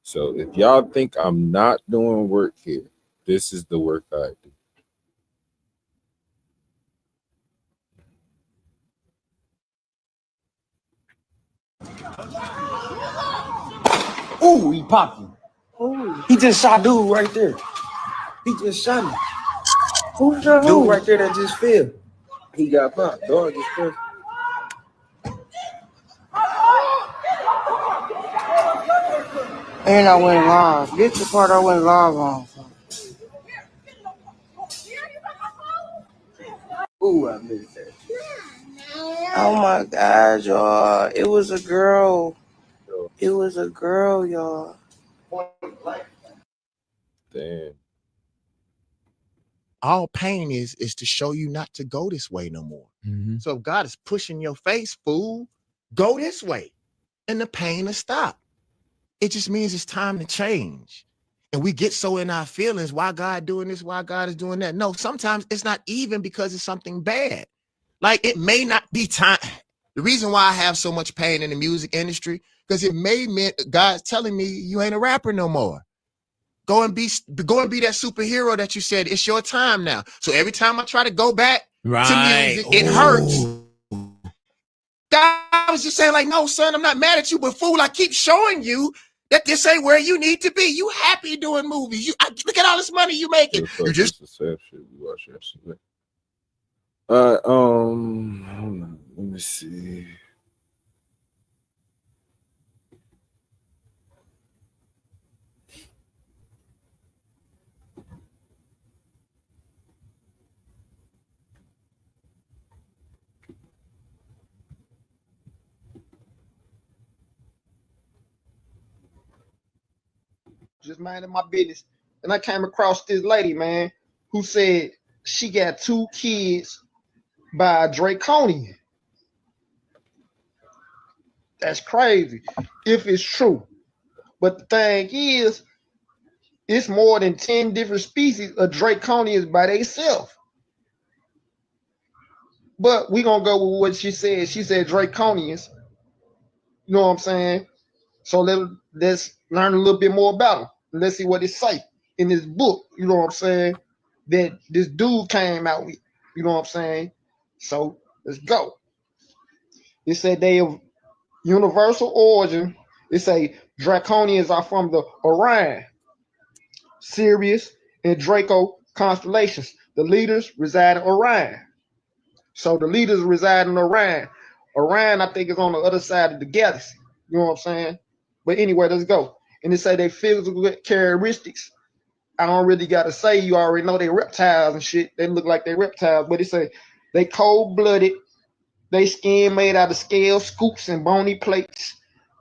So if y'all think I'm not doing work here, this is the work I do. Ooh, he popped him. He just shot dude right there. He just shot him. Who's the Dude right there that just fell. He got popped. Dog just fell. And I went live. This the part I went live on. Ooh, I missed that. Oh my God, y'all. It was a girl. It was a girl, y'all. Damn. All pain is to show you not to go this way no more. So if God is pushing your face, fool, go this way. And the pain will stop. It just means it's time to change. And we get so in our feelings, why God doing this, why God is doing that. No, sometimes it's not even because it's something bad. Like it may not be time. The reason why I have so much pain in the music industry, because it may mean God's telling me you ain't a rapper no more. Go and be that superhero that you said. It's your time now. So every time I try to go back to music, it hurts. God was just saying, like, no, son, I'm not mad at you, but fool, I keep showing you that this ain't where you need to be. You happy doing movies. Look at all this money you making. You just the same shit we watch yesterday. Hold on, let me see. just minding my business. And I came across this lady, man, who said she got 2 kids by a Draconian. That's crazy if it's true. But the thing is, it's more than 10 different species of Draconians by themselves. But we're going to go with what she said. She said Draconians. You know what I'm saying? So let's learn a little bit more about them. Let's see what it say in this book. You know what I'm saying? That this dude came out with. You know what I'm saying? So let's go. It said they have universal origin. It say Draconians are from the Orion, Sirius, and Draco constellations. The leaders reside in Orion. So the leaders reside in Orion. Orion, I think, is on the other side of the galaxy. You know what I'm saying? But anyway, let's go. And they say they physical characteristics. I don't really got to say, you already know they reptiles and shit. They look like they reptiles, but it say they cold-blooded. They skin made out of scales, scoops, and bony plates.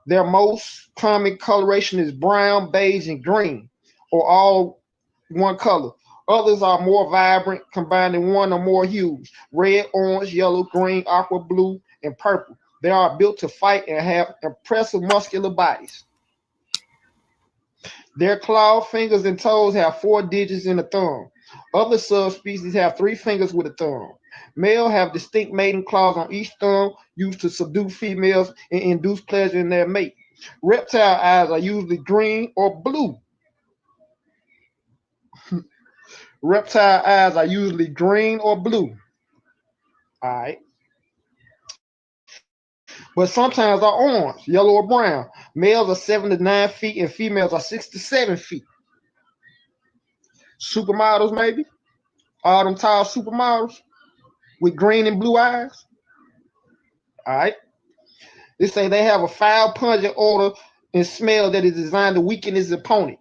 Their most common coloration is brown, beige, and green, or all one color. Others are more vibrant, combining one or more hues: red, orange, yellow, green, aqua, blue, and purple. They are built to fight and have impressive muscular bodies. Their clawed fingers and toes have 4 digits in the thumb. Other subspecies have 3 fingers with a thumb. Males have distinct mating claws on each thumb used to subdue females and induce pleasure in their mate. Reptile eyes are usually green or blue. Reptile eyes are usually green or blue. All right. But sometimes are orange, yellow, or brown. Males are 7 to 9 feet and females are 6 to 7 feet. Supermodels, maybe? All them tall supermodels with green and blue eyes. All right. They say they have a foul, pungent odor and smell that is designed to weaken his opponent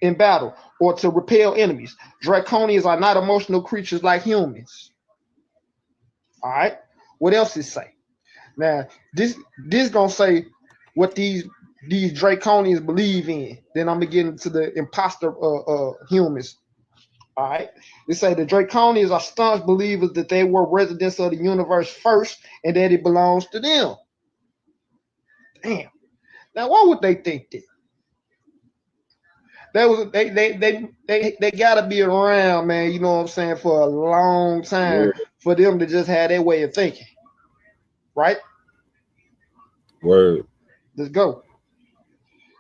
in battle or to repel enemies. Draconians are not emotional creatures like humans. All right. What else it say? Now, this gonna say what these Draconians believe in. Then I'm gonna get into the imposter humans. All right. They say the Draconians are staunch believers that they were residents of the universe first and that it belongs to them. Damn. Now, why would they think that? They gotta be around, man. You know what I'm saying, for a long time for them to just have their way of thinking, right? Word. Let's go.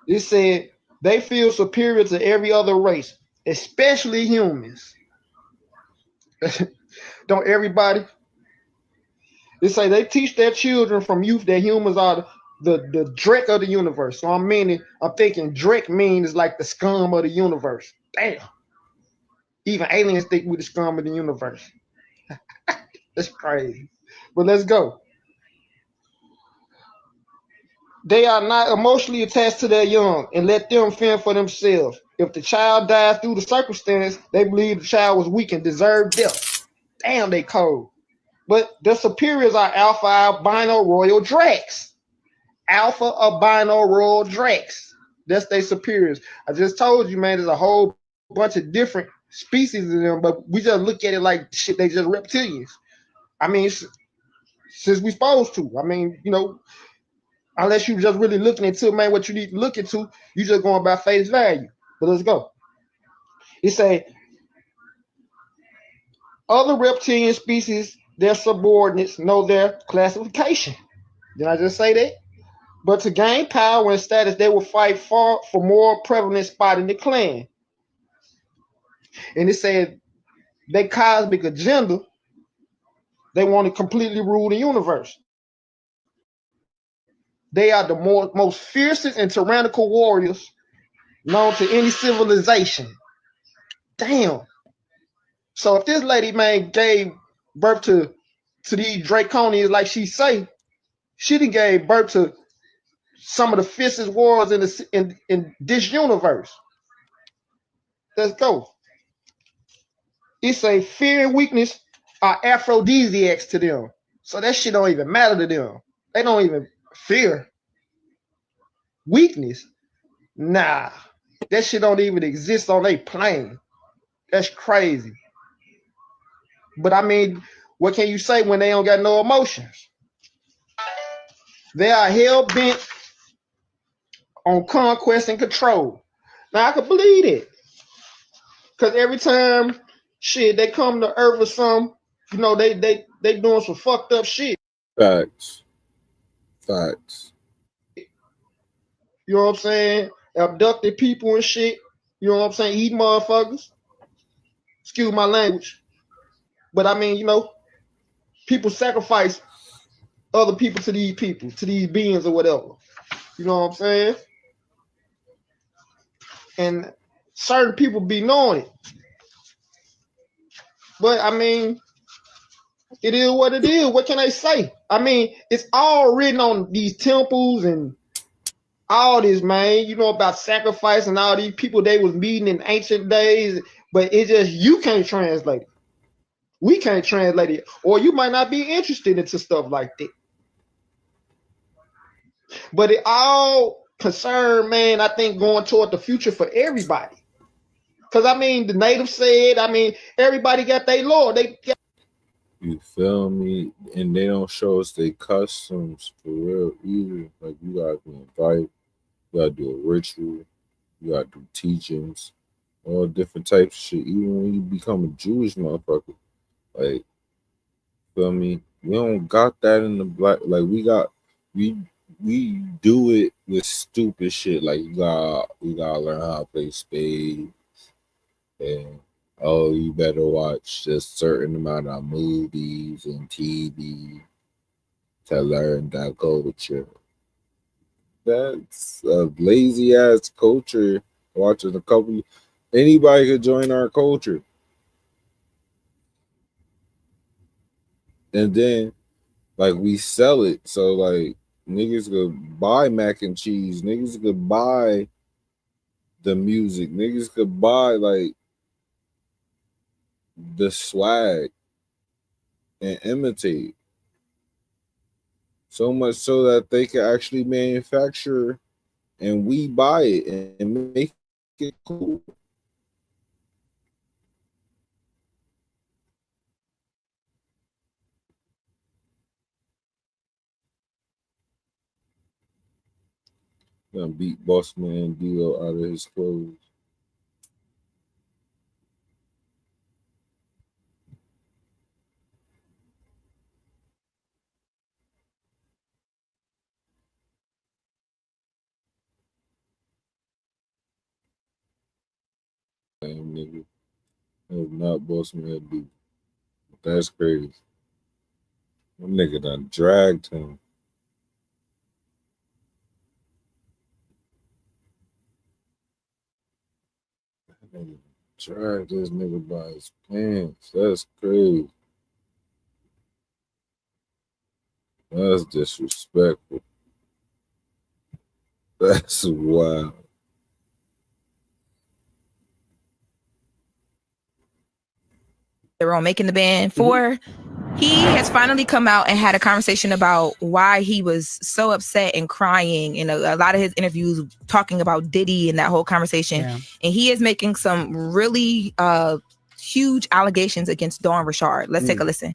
It said they feel superior to every other race, especially humans. Don't everybody? They say they teach their children from youth that humans are the dreck of the universe. So I'm thinking dreck means like the scum of the universe. Damn. Even aliens think we're the scum of the universe. That's crazy. But let's go. They are not emotionally attached to their young and let them fend for themselves. If the child dies through the circumstance, they believe the child was weak and deserved death. Damn, they cold. But the superiors are alpha albino royal drakes. Alpha albino royal drakes. That's their superiors. I just told you, man, there's a whole bunch of different species of them, but we just look at it like shit, they just reptilians. I mean, since we supposed to. I mean, you know, unless you just really looking into, man, what you need to look into, you just going by face value. But let's go. It say other reptilian species, their subordinates know their classification. Did I just say that? But to gain power and status, they will fight for more prevalent spot in the clan. And it said their cosmic agenda, they want to completely rule the universe. They are the most fiercest and tyrannical warriors known to any civilization. Damn. So if this lady, man, gave birth to these draconians like she say, she done gave birth to some of the fiercest warriors in this universe. Let's go. It say fear and weakness are aphrodisiacs to them. So that shit don't even matter to them. They don't even fear weakness. Nah, that shit don't even exist on their plane. That's crazy. But I mean, what can you say when they don't got no emotions? They are hell bent on conquest and control. Now I can believe it. Cause every time shit they come to Earth or something, you know, they doing some fucked up shit. Facts. You know what I'm saying? Abducted people and shit. You know what I'm saying? Eat motherfuckers. Excuse my language. But I mean, you know, people sacrifice other people, to these beings or whatever. You know what I'm saying? And certain people be knowing it. But I mean, it is what it is. What can I say? I mean, it's all written on these temples and all this, man. You know about sacrifice and all these people they was meeting in ancient days, but it just you can't translate it. We can't translate it, or you might not be interested into stuff like that. But it all concern, man, I think going toward the future for everybody. Because I mean, the natives said, I mean, everybody got their law. You feel me? And they don't show us their customs for real either. Like you gotta be invited, you gotta do a ritual, you gotta do teachings, all different types of shit. Even when you become a Jewish motherfucker, like, feel me? We don't got that in the black. Like we do it with stupid shit. Like you gotta learn how to play spades, and oh, you better watch a certain amount of movies and TV to learn that culture. That's a lazy ass culture. Watching a couple, anybody could join our culture, and then like we sell it. So like niggas could buy mac and cheese. Niggas could buy the music. Niggas could buy like the swag and imitate. So much so that they can actually manufacture and we buy it and make it cool. Gonna beat Boss Man Dio out of his clothes. Damn nigga. That was not Boss Man Dio. That's crazy. That nigga done dragged him. That nigga dragged this nigga by his pants. That's crazy. That's disrespectful. That's wild. They're on Making the Band 4. He has finally come out and had a conversation about why he was so upset and crying in a lot of his interviews, talking about Diddy and that whole conversation. Yeah. And he is making some really huge allegations against Dawn Richard. Let's take a listen.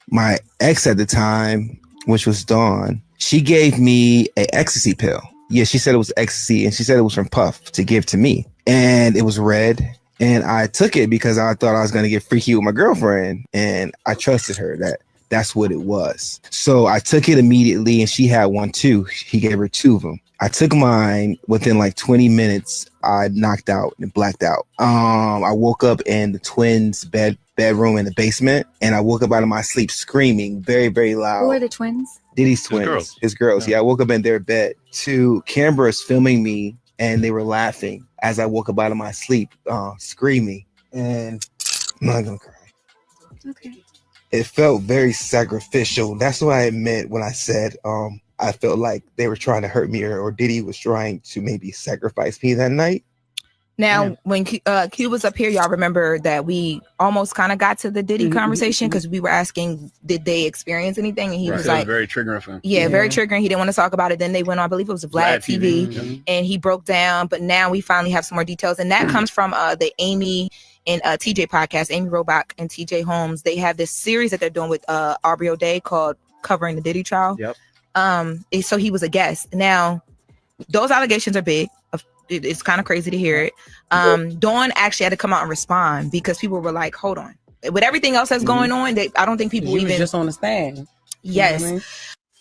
My ex at the time, which was Dawn, she gave me an ecstasy pill. Yeah, she said it was ecstasy, and she said it was from Puff to give to me. And it was red. And I took it because I thought I was going to get freaky with my girlfriend. And I trusted her that That's what it was. So I took it immediately, and she had one too. He gave her 2 of them. I took mine. Within like 20 minutes, I knocked out and blacked out. I woke up in the twins' bedroom in the basement, and I woke up out of my sleep screaming very, very loud. Who are the twins? Diddy's twins. His girls. Yeah, I woke up in their bed to cameras filming me, and they were laughing as I woke up out of my sleep, screaming. And I'm not gonna cry. Okay. It felt very sacrificial. That's what I meant when I said I felt like they were trying to hurt me, or Diddy was trying to maybe sacrifice me that night. Now, when Q was up here, y'all remember that we almost kind of got to the Diddy conversation because we were asking, did they experience anything? And he was like, very triggering for him. Yeah, very triggering. He didn't want to talk about it. Then they went on, I believe it was Vlad TV, and he broke down. But now we finally have some more details. And that comes from the Amy and TJ podcast, Amy Robach and TJ Holmes. They have this series that they're doing with Aubrey O'Day called Covering the Diddy Trial. Yep. So he was a guest. Now, those allegations are big. It's kind of crazy to hear it. Dawn actually had to come out and respond because people were like, hold on. With everything else that's going on, I don't think people even just on the stand. Yes. You know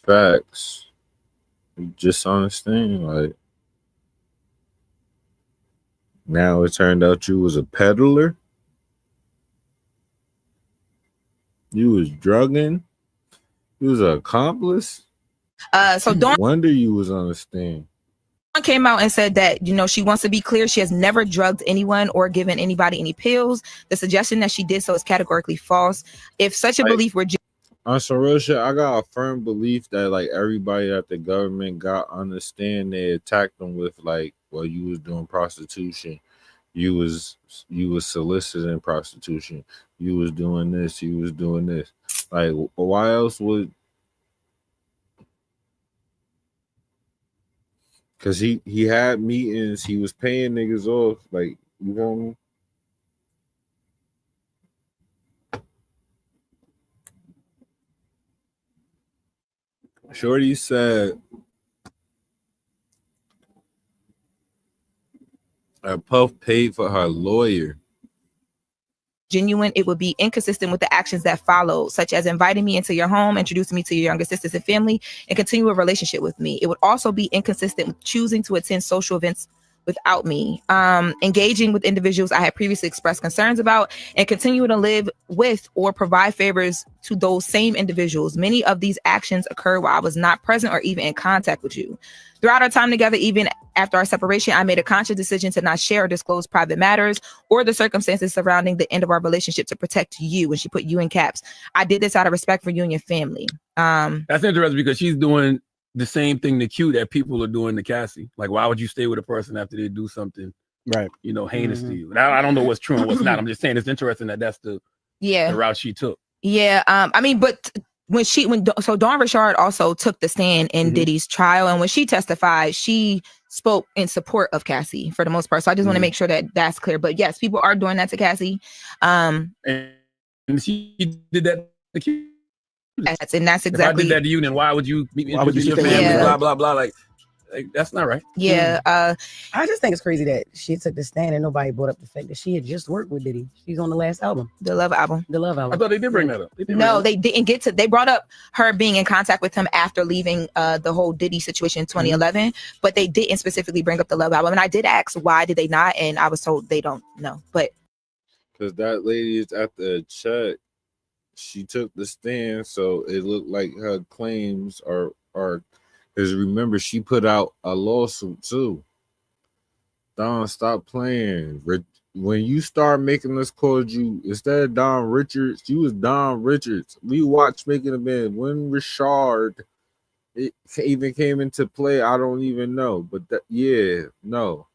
what Facts. Just on the stand, like now it turned out you was a peddler. You was drugging. You was an accomplice. So Dawn wonder you was on the stand. came out and said that, she wants to be clear. She has never drugged anyone or given anybody any pills. The suggestion that she did so is categorically false. If such a belief were on some real shit, I got a firm belief that like everybody that the government got understand, they attacked them with like, well, you was doing prostitution, you was soliciting prostitution, you was doing this, you was doing this. Like, why else would? Cause he had meetings, he was paying niggas off, like, you know what I mean? Shorty said Puff paid for her lawyer. genuine, it would be inconsistent with the actions that follow, such as inviting me into your home, introducing me to your younger sisters and family, and continue a relationship with me. It would also be inconsistent with choosing to attend social events without me, engaging with individuals I had previously expressed concerns about, and continuing to live with or provide favors to those same individuals. Many of these actions occurred while I was not present or even in contact with you. Throughout our time together, even after our separation, I made a conscious decision to not share or disclose private matters or the circumstances surrounding the end of our relationship to protect you. And she put you in caps. I did this out of respect for you and your family. That's interesting because she's doing the same thing to Q that people are doing to Cassie. Like, why would you stay with a person after they do something, right? Heinous to you? Now, I don't know what's true and what's not. I'm just saying it's interesting that that's the route she took. Yeah. But so Dawn Richard also took the stand in Diddy's trial, and when she testified, she spoke in support of Cassie for the most part. So I just want to make sure that that's clear. But yes, people are doing that to Cassie. And she did that to Q. And that's exactly. If I did that to you, then why would you meet me? Why would you your family? Blah blah blah. Like that's not right. Yeah. I just think it's crazy that she took the stand and nobody brought up the fact that she had just worked with Diddy. She's on the last album, the Love album. I thought they did bring that up. They didn't get to. They brought up her being in contact with him after leaving the whole Diddy situation in 2011, but they didn't specifically bring up the Love album. And I did ask why did they not, and I was told they don't know. But because that lady is at the check. She took the stand, so it looked like her claims are because remember she put out a lawsuit too. Don, stop playing. When you start making us call you instead of Don Richards, you was Don Richards. We watched Making a Band when Richard it even came into play. I don't even know, but no.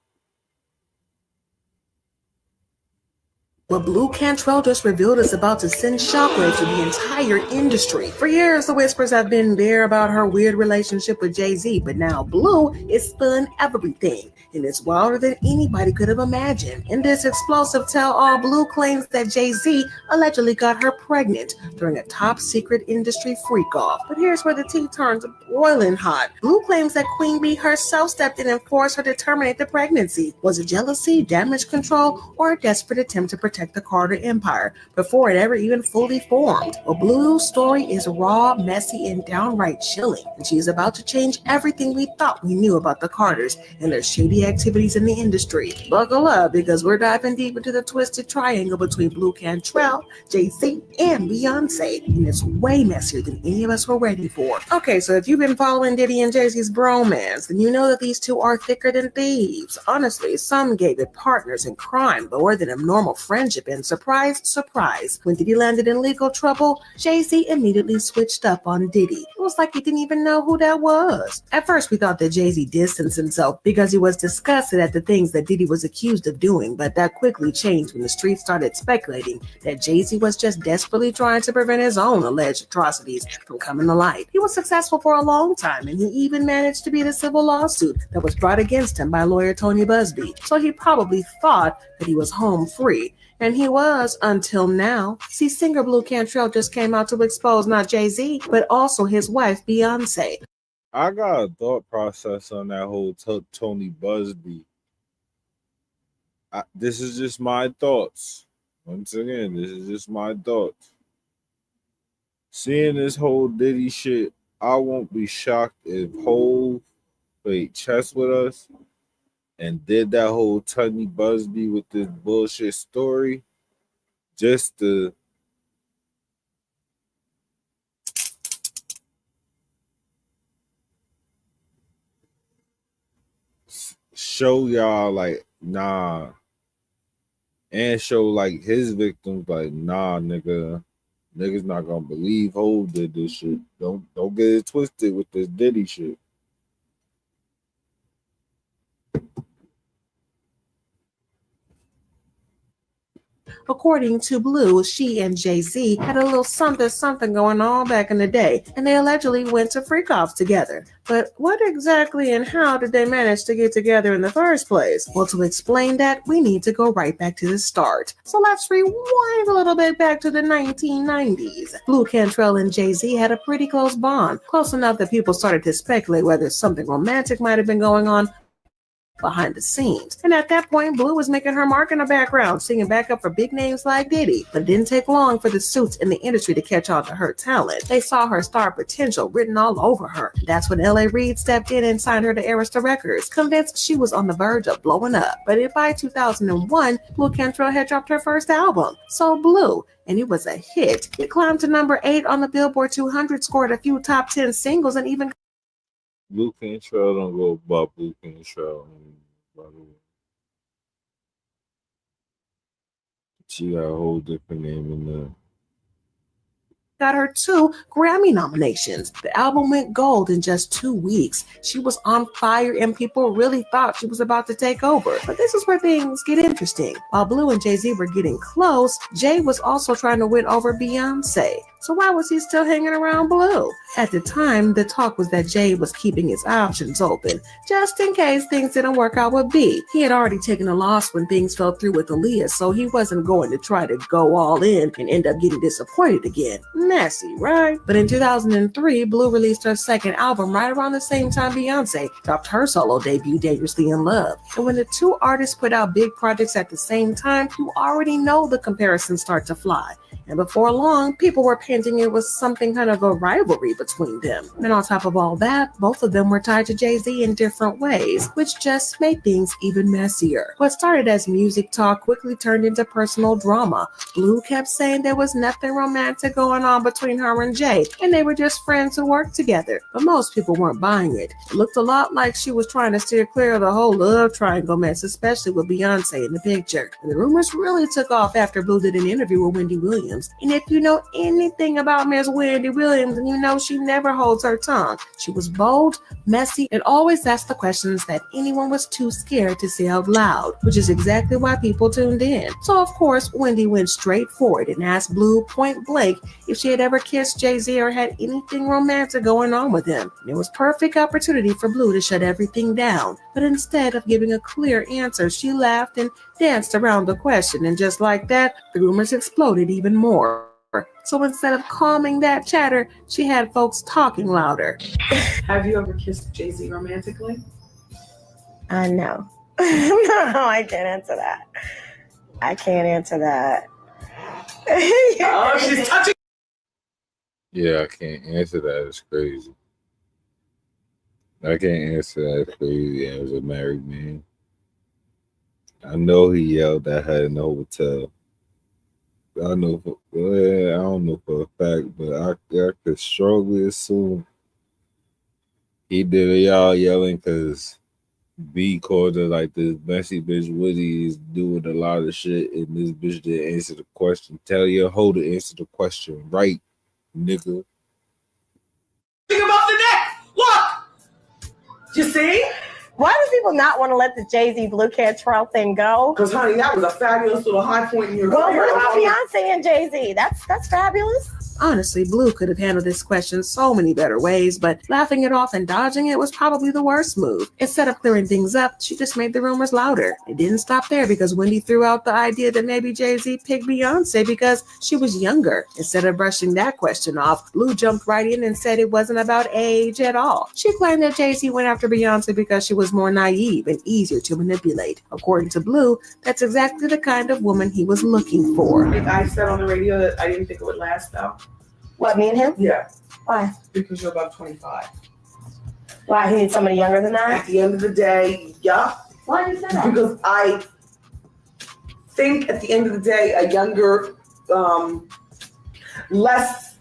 What Blue Cantrell just revealed is about to send shockwaves to the entire industry. For years, the whispers have been there about her weird relationship with Jay-Z, but now Blue is spilling everything, and it's wilder than anybody could have imagined. In this explosive tell-all, Blue claims that Jay-Z allegedly got her pregnant during a top-secret industry freak-off. But here's where the tea turns boiling hot. Blue claims that Queen Bee herself stepped in and forced her to terminate the pregnancy. Was it jealousy, damage control, or a desperate attempt to protect protect the Carter empire before it ever even fully formed. Well, Blue's story is raw, messy, and downright chilling, and she's about to change everything we thought we knew about the Carters and their shady activities in the industry. Buckle up, because we're diving deep into the twisted triangle between Blue Cantrell, Jay-Z, and Beyonce, and it's way messier than any of us were ready for. Okay, so if you've been following Diddy and Jay-Z's bromance, then you know that these two are thicker than thieves. Honestly, some gave it partners in crime more than a normal friendship, and surprise, surprise, when Diddy landed in legal trouble, Jay-Z immediately switched up on Diddy. It was like he didn't even know who that was. At first, we thought that Jay-Z distanced himself because he was disgusted at the things that Diddy was accused of doing, but that quickly changed when the streets started speculating that Jay-Z was just desperately trying to prevent his own alleged atrocities from coming to light. He was successful for a long time, and he even managed to beat a civil lawsuit that was brought against him by lawyer Tony Busby, so he probably thought that he was home free. And he was, until now. See, singer Blue Cantrell just came out to expose not Jay-Z, but also his wife, Beyonce. I got a thought process on that whole Tony Busby. This is just my thoughts. Once again, this is just my thoughts. Seeing this whole Diddy shit, I won't be shocked if Hov played chess with us and did that whole Tony Busby with this bullshit story just to show y'all like, nah, and show like his victims like, nah, niggas not gonna believe Hov did this shit. Don't get it twisted with this Diddy shit. According to Blue, she and Jay-Z had a little something going on back in the day, and they allegedly went to freak-offs together. But what exactly and how did they manage to get together in the first place? Well, to explain that, we need to go right back to the start. So let's rewind a little bit back to the 1990s. Blue Cantrell and Jay-Z had a pretty close bond, close enough that people started to speculate whether something romantic might have been going on behind the scenes. And at that point, Blue was making her mark in the background, singing backup for big names like Diddy. But it didn't take long for the suits in the industry to catch on to her talent. They saw her star potential written all over her. That's when L.A. Reid stepped in and signed her to Arista Records, convinced she was on the verge of blowing up. But by 2001, Blue Cantrell had dropped her first album, So Blue, and it was a hit. It climbed to number 8 on the Billboard 200, scored a few top 10 singles, and even Blue Cantrell don't go by Blue Cantrell, by the way. She got a whole different name in there. got her 2 Grammy nominations. The album went gold in just 2 weeks. She was on fire and people really thought she was about to take over. But this is where things get interesting. While Blue and Jay-Z were getting close, Jay was also trying to win over Beyonce. So why was he still hanging around Blue? At the time, the talk was that Jay was keeping his options open, just in case things didn't work out with B. He had already taken a loss when things fell through with Aaliyah, so he wasn't going to try to go all in and end up getting disappointed again. Messy, right? But in 2003, Blue released her second album right around the same time Beyonce dropped her solo debut, Dangerously in Love. And when the two artists put out big projects at the same time, you already know the comparisons start to fly. And before long, people were painting it was something kind of a rivalry between them. And on top of all that, both of them were tied to Jay-Z in different ways, which just made things even messier. What started as music talk quickly turned into personal drama. Blue kept saying there was nothing romantic going on between her and Jay, and they were just friends who worked together. But most people weren't buying it. It looked a lot like she was trying to steer clear of the whole love triangle mess, especially with Beyonce in the picture. And the rumors really took off after Blue did an interview with Wendy Williams. And if you know anything about Miss Wendy Williams, then you know she never holds her tongue. She was bold, messy, and always asked the questions that anyone was too scared to say out loud, which is exactly why people tuned in. So of course, Wendy went straight for it and asked Blue point blank if she had ever kissed Jay-Z or had anything romantic going on with him. And it was perfect opportunity for Blue to shut everything down. But instead of giving a clear answer, she laughed and danced around the question, and just like that, the rumors exploded even more. So instead of calming that chatter, she had folks talking louder. Have you ever kissed Jay-Z romantically? No. No, I can't answer that. I can't answer that. Oh, she's touching. Yeah, I can't answer that. It's crazy. I can't answer that. It's crazy as a married man. I know he yelled at her in the hotel. I know, I don't know for a fact, but I could strongly assume he did it y'all yelling because B called her like this messy bitch Woody is doing a lot of shit, and this bitch didn't answer the question. Tell your hoe to answer the question right, nigga. Think about the neck. Look. You see? Why do people not want to let the Jay-Z Blue Cantrell thing go? Because, honey, that was a fabulous little high point in your Well, career. what about Beyonce and Jay-Z? That's fabulous. Honestly, Blue could have handled this question so many better ways, but laughing it off and dodging it was probably the worst move. Instead of clearing things up, she just made the rumors louder. It didn't stop there because Wendy threw out the idea that maybe Jay-Z picked Beyonce because she was younger. Instead of brushing that question off, Blue jumped right in and said it wasn't about age at all. She claimed that Jay-Z went after Beyonce because she was more naive and easier to manipulate. According to Blue, that's exactly the kind of woman he was looking for. I said on the radio that I didn't think it would last, though. What, me and him? Yeah. Why? Because you're about 25. Why, he needs somebody younger than that? At the end of the day, yeah. Why do you say that? Because I think at the end of the day, a younger, less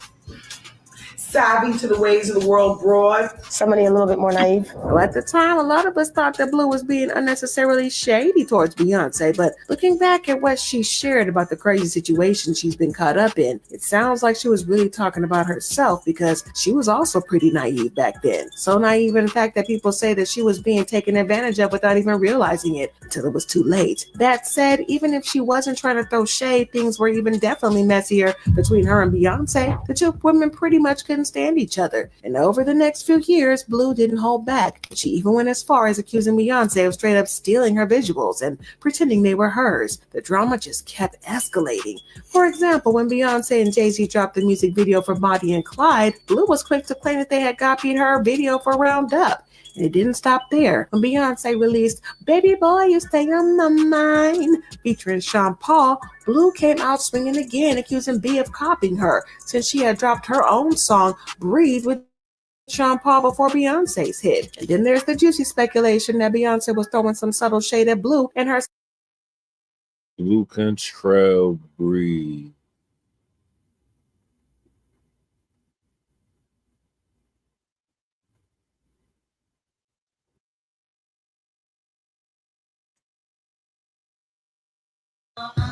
savvy to the ways of the world broad. Somebody a little bit more naive. Well, at the time, a lot of us thought that Blue was being unnecessarily shady towards Beyonce, but looking back at what she shared about the crazy situation she's been caught up in, it sounds like she was really talking about herself because she was also pretty naive back then. So naive, in fact, that people say that she was being taken advantage of without even realizing it until it was too late. That said, even if she wasn't trying to throw shade, things were even definitely messier between her and Beyonce. The two women pretty much couldn't stand each other. And over the next few years, Blue didn't hold back. She even went as far as accusing Beyonce of straight up stealing her visuals and pretending they were hers. The drama just kept escalating. For example, when Beyonce and Jay-Z dropped the music video for Bonnie and Clyde, Blue was quick to claim that they had copied her video for Round Up. And it didn't stop there. When Beyonce released Baby Boy, You Stay on My Mind, featuring Sean Paul, Blue came out swinging again, accusing B of copying her, since she had dropped her own song, Breathe, with Sean Paul before Beyonce's hit. And then there's the juicy speculation that Beyonce was throwing some subtle shade at Blue and her Blue Cantrell breathe.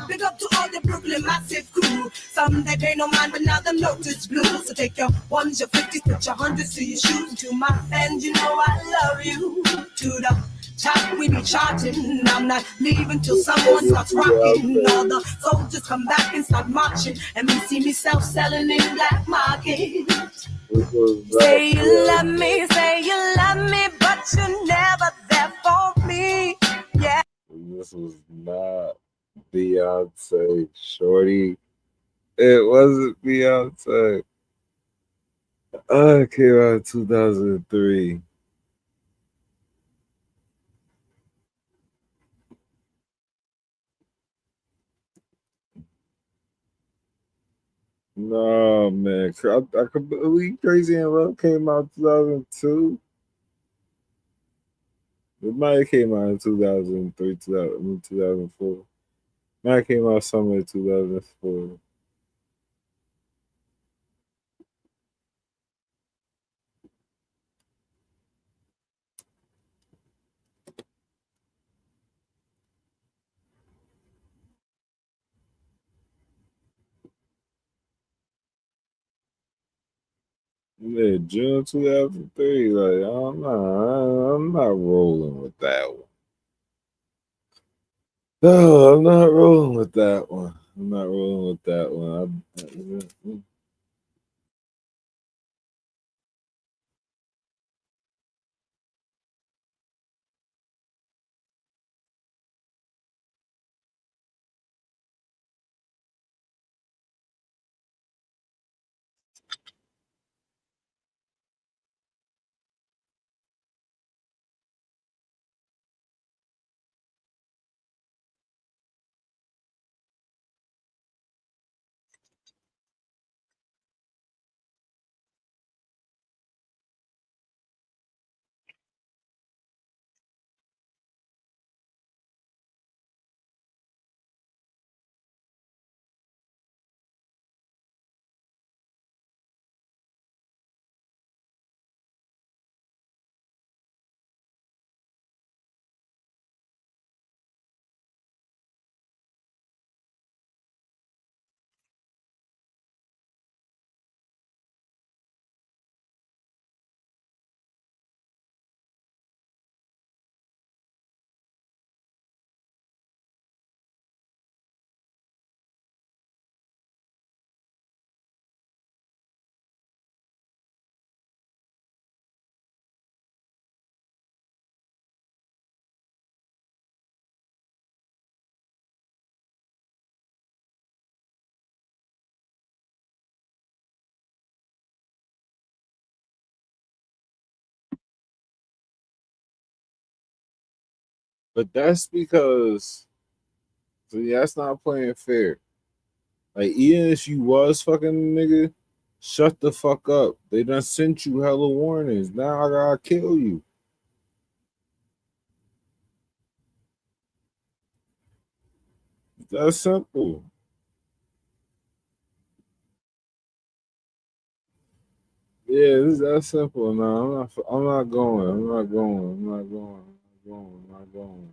Big up to all the Brooklyn massive crew. Some they pay no mind, but now them notice blue. So take your ones, your 50s, put your hundreds to your shoes. And to my fans, you know I love you. To the top, we be charging. I'm not leaving till someone starts rocking. All the soldiers come back and start marching. And me see myself selling in black market. Say you love me, but you're never there for me. Yeah. This was not Beyonce, shorty. It wasn't Beyonce. It came out in 2003. No, man. I could believe Crazy in Love came out in 2002. It might have came out in 2003, 2004. Might have came out somewhere in 2004. Yeah, June 2003. Like, I'm not rolling with that one. No, I'm not rolling with that one. I'm not rolling with that one. But that's because, see, that's not playing fair. Like, even if you was fucking a nigga, shut the fuck up. They done sent you hella warnings. Now I gotta kill you. That's simple. Yeah, it's that simple. No, I'm not going. I'm not going. I'm not going. I'm not going. I'm not going.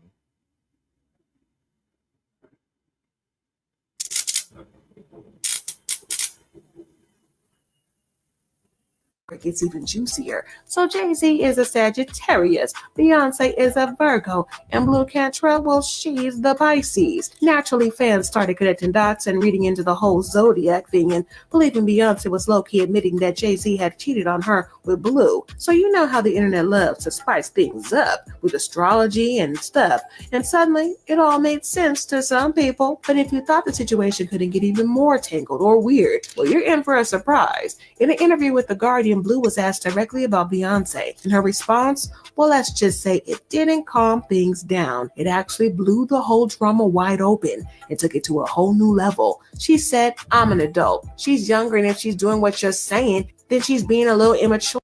It gets even juicier. So Jay-Z is a Sagittarius, Beyonce is a Virgo, and Blue Cantrell, well, she's the Pisces. Naturally, fans started connecting dots and reading into the whole zodiac thing and believing Beyonce was low-key admitting that Jay-Z had cheated on her with Blue. So you know how the internet loves to spice things up with astrology and stuff. And suddenly, it all made sense to some people. But if you thought the situation couldn't get even more tangled or weird, well, you're in for a surprise. In an interview with The Guardian, Blue was asked directly about Beyonce, and her response, well, let's just say it didn't calm things down. It actually blew the whole drama wide open and took it to a whole new level. She said, I'm an adult. She's younger, and if she's doing what you're saying, then she's being a little immature.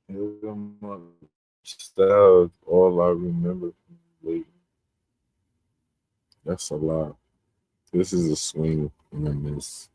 That's all I remember from lately. That's a lot. This is a swing and a miss.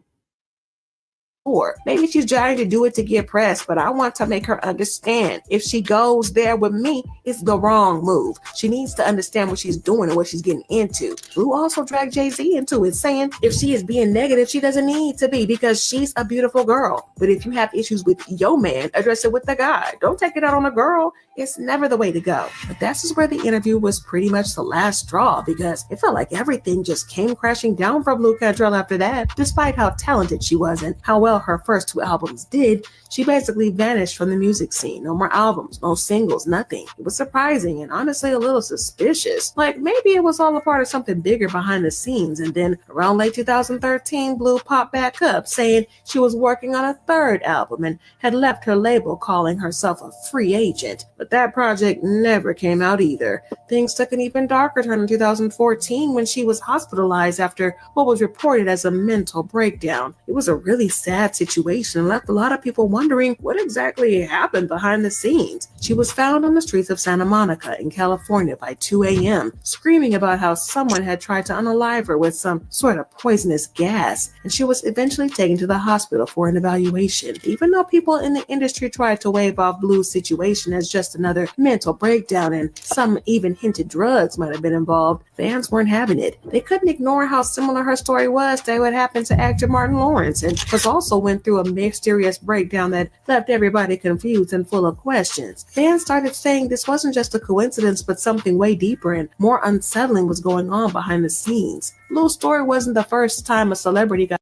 Maybe she's trying to do it to get press, but I want to make her understand if she goes there with me, it's the wrong move. She needs to understand what she's doing and what she's getting into. Blue also dragged Jay-Z into it, saying if she is being negative, she doesn't need to be because she's a beautiful girl. But if you have issues with your man, address it with the guy. Don't take it out on a girl. It's never the way to go. But that's just where the interview was pretty much the last straw because it felt like everything just came crashing down for Blue Cantrell after that. Despite how talented she was and how well her first 2 albums did, she basically vanished from the music scene. No more albums, no singles, nothing. It was surprising and honestly a little suspicious. Like maybe it was all a part of something bigger behind the scenes. And then around late 2013, Blue popped back up saying she was working on a 3rd album and had left her label calling herself a free agent. But that project never came out either. Things took an even darker turn in 2014 when she was hospitalized after what was reported as a mental breakdown. It was a really sad situation and left a lot of people wondering what exactly happened behind the scenes. She was found on the streets of Santa Monica in California by 2 a.m., screaming about how someone had tried to unalive her with some sort of poisonous gas, and she was eventually taken to the hospital for an evaluation. Even though people in the industry tried to wave off Blue's situation as just another mental breakdown and some even hinted drugs might have been involved, fans weren't having it. They couldn't ignore how similar her story was to what happened to actor Martin Lawrence, and was also went through a mysterious breakdown that left everybody confused and full of questions. Fans started saying this wasn't just a coincidence, but something way deeper and more unsettling was going on behind the scenes. Blue's story wasn't the first time a celebrity got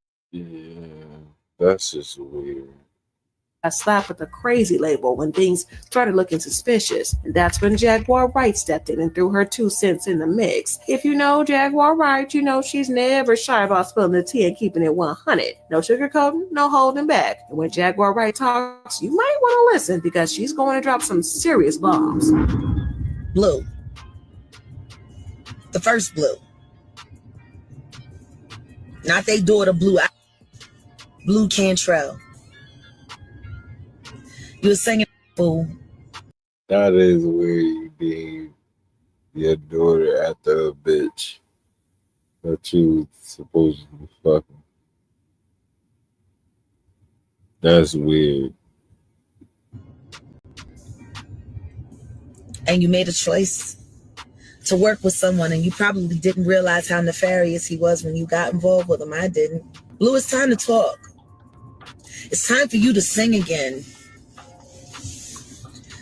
That's just weird. slapped with a crazy label when things started looking suspicious. And that's when Jaguar Wright stepped in and threw her 2 cents in the mix. If you know Jaguar Wright, you know she's never shy about spilling the tea and keeping it 100. No sugarcoating, no holding back. And when Jaguar Wright talks, you might want to listen because she's going to drop some serious bombs. Blue. The first Blue. Not they daughter Blue. Blue Cantrell. You were singing, fool. That is where you deem your daughter after a bitch that you supposed to be fucking. That's weird. And you made a choice to work with someone and you probably didn't realize how nefarious he was when you got involved with him. I didn't. Blue, it's time to talk. It's time for you to sing again.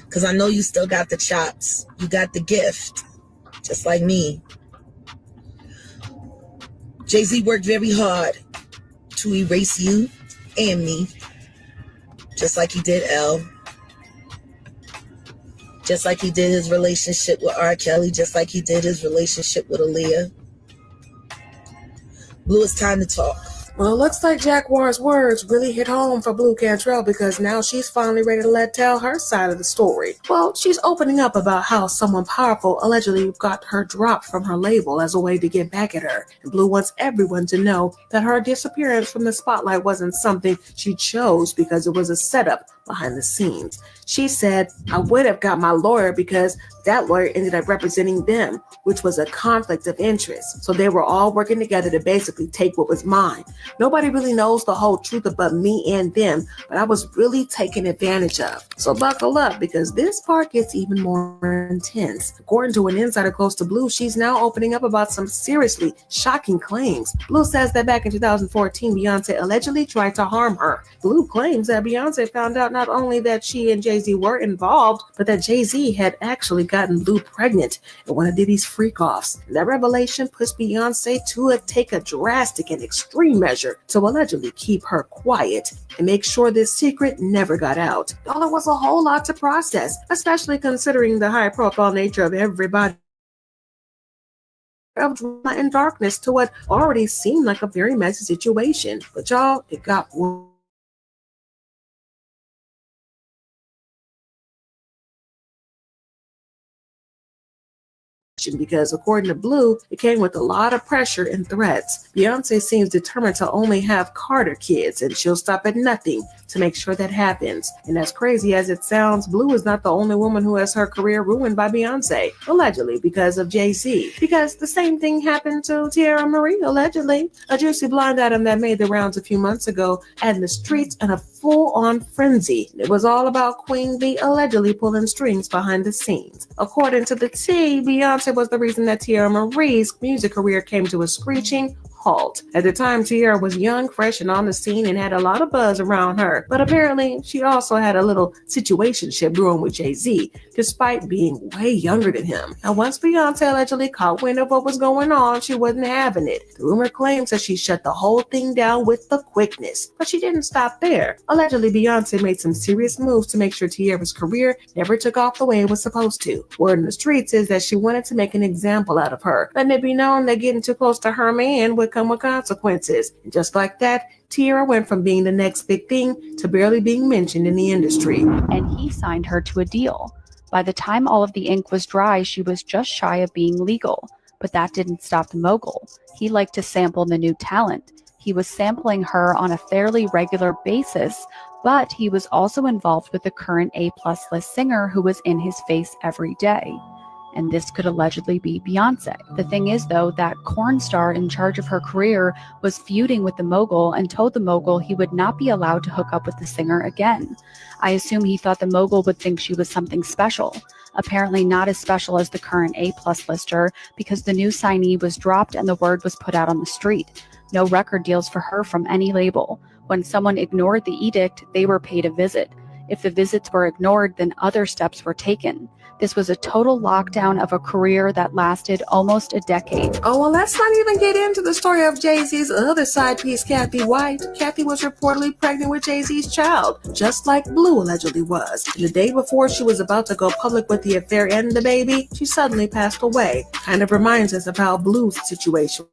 Because I know you still got the chops. You got the gift. Just like me. Jay-Z worked very hard to erase you and me. Just like he did L. Just like he did his relationship with R. Kelly. Just like he did his relationship with Aaliyah. Blue, it's time to talk. Well, it looks like Jaguar's words really hit home for Blue Cantrell because now she's finally ready to tell her side of the story. Well, she's opening up about how someone powerful allegedly got her dropped from her label as a way to get back at her. And Blue wants everyone to know that her disappearance from the spotlight wasn't something she chose because it was a setup behind the scenes. She said, I would have got my lawyer because that lawyer ended up representing them, which was a conflict of interest. So they were all working together to basically take what was mine. Nobody really knows the whole truth about me and them, but I was really taken advantage of. So buckle up because this part gets even more intense. According to an insider close to Blue, she's now opening up about some seriously shocking claims. Blue says that back in 2014, Beyonce allegedly tried to harm her. Blue claims that Beyonce found out not only that she and Jay-Z were involved, but that Jay-Z had actually gotten Blue pregnant at one of Diddy's freak-offs. That revelation pushed Beyonce to take a drastic and extreme measure to allegedly keep her quiet and make sure this secret never got out. All it was a whole lot to process, especially considering the high-profile nature of everybody of drama and darkness to what already seemed like a very messy situation. But y'all, it got worse. Because according to Blue, it came with a lot of pressure and threats. Beyonce seems determined to only have Carter kids, and she'll stop at nothing to make sure that happens. And as crazy as it sounds, Blue is not the only woman who has her career ruined by Beyonce, allegedly because of Jay-Z. Because the same thing happened to Tierra Marie, allegedly. A juicy blind item that made the rounds a few months ago had in the streets in a full-on frenzy. It was all about Queen Bee allegedly pulling strings behind the scenes. According to the T, Beyonce was the reason that Tierra Marie's music career came to a screeching halt. At the time, Tierra was young, fresh, and on the scene and had a lot of buzz around her. But apparently, she also had a little situationship brewing with Jay-Z, despite being way younger than him. Now, once Beyonce allegedly caught wind of what was going on, she wasn't having it. The rumor claims that she shut the whole thing down with the quickness. But she didn't stop there. Allegedly, Beyonce made some serious moves to make sure Tierra's career never took off the way it was supposed to. Word in the streets is that she wanted to make an example out of her, letting it be known that getting too close to her man would come with consequences. And just like that, Tierra went from being the next big thing to barely being mentioned in the industry. And he signed her to a deal. By the time all of the ink was dry, she was just shy of being legal. But that didn't stop the mogul. He liked to sample the new talent. He was sampling her on a fairly regular basis, but he was also involved with the current A-plus list singer who was in his face every day. And this could allegedly be Beyonce. The thing is, though, that corn star in charge of her career was feuding with the mogul and told the mogul he would not be allowed to hook up with the singer again. I assume he thought the mogul would think she was something special. Apparently not as special as the current A-plus lister, because the new signee was dropped and the word was put out on the street. No record deals for her from any label. When someone ignored the edict, they were paid a visit. If the visits were ignored, then other steps were taken. This was a total lockdown of a career that lasted almost a decade. Oh, well, let's not even get into the story of Jay-Z's other side piece, Kathy White. Kathy was reportedly pregnant with Jay-Z's child, just like Blue allegedly was. And the day before she was about to go public with the affair and the baby, she suddenly passed away. Kind of reminds us of how Blue's situation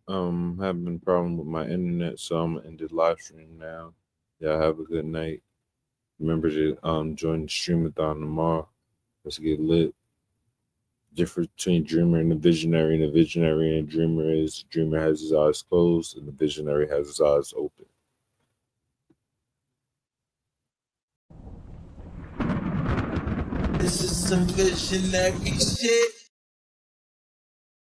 having a problem with my internet, so I'm gonna end the live stream now. Y'all have a good night. Remember to join the streamathon tomorrow. Let's get lit. Difference between dreamer and the visionary and a dreamer is the dreamer has his eyes closed and the visionary has his eyes open. This is some visionary shit.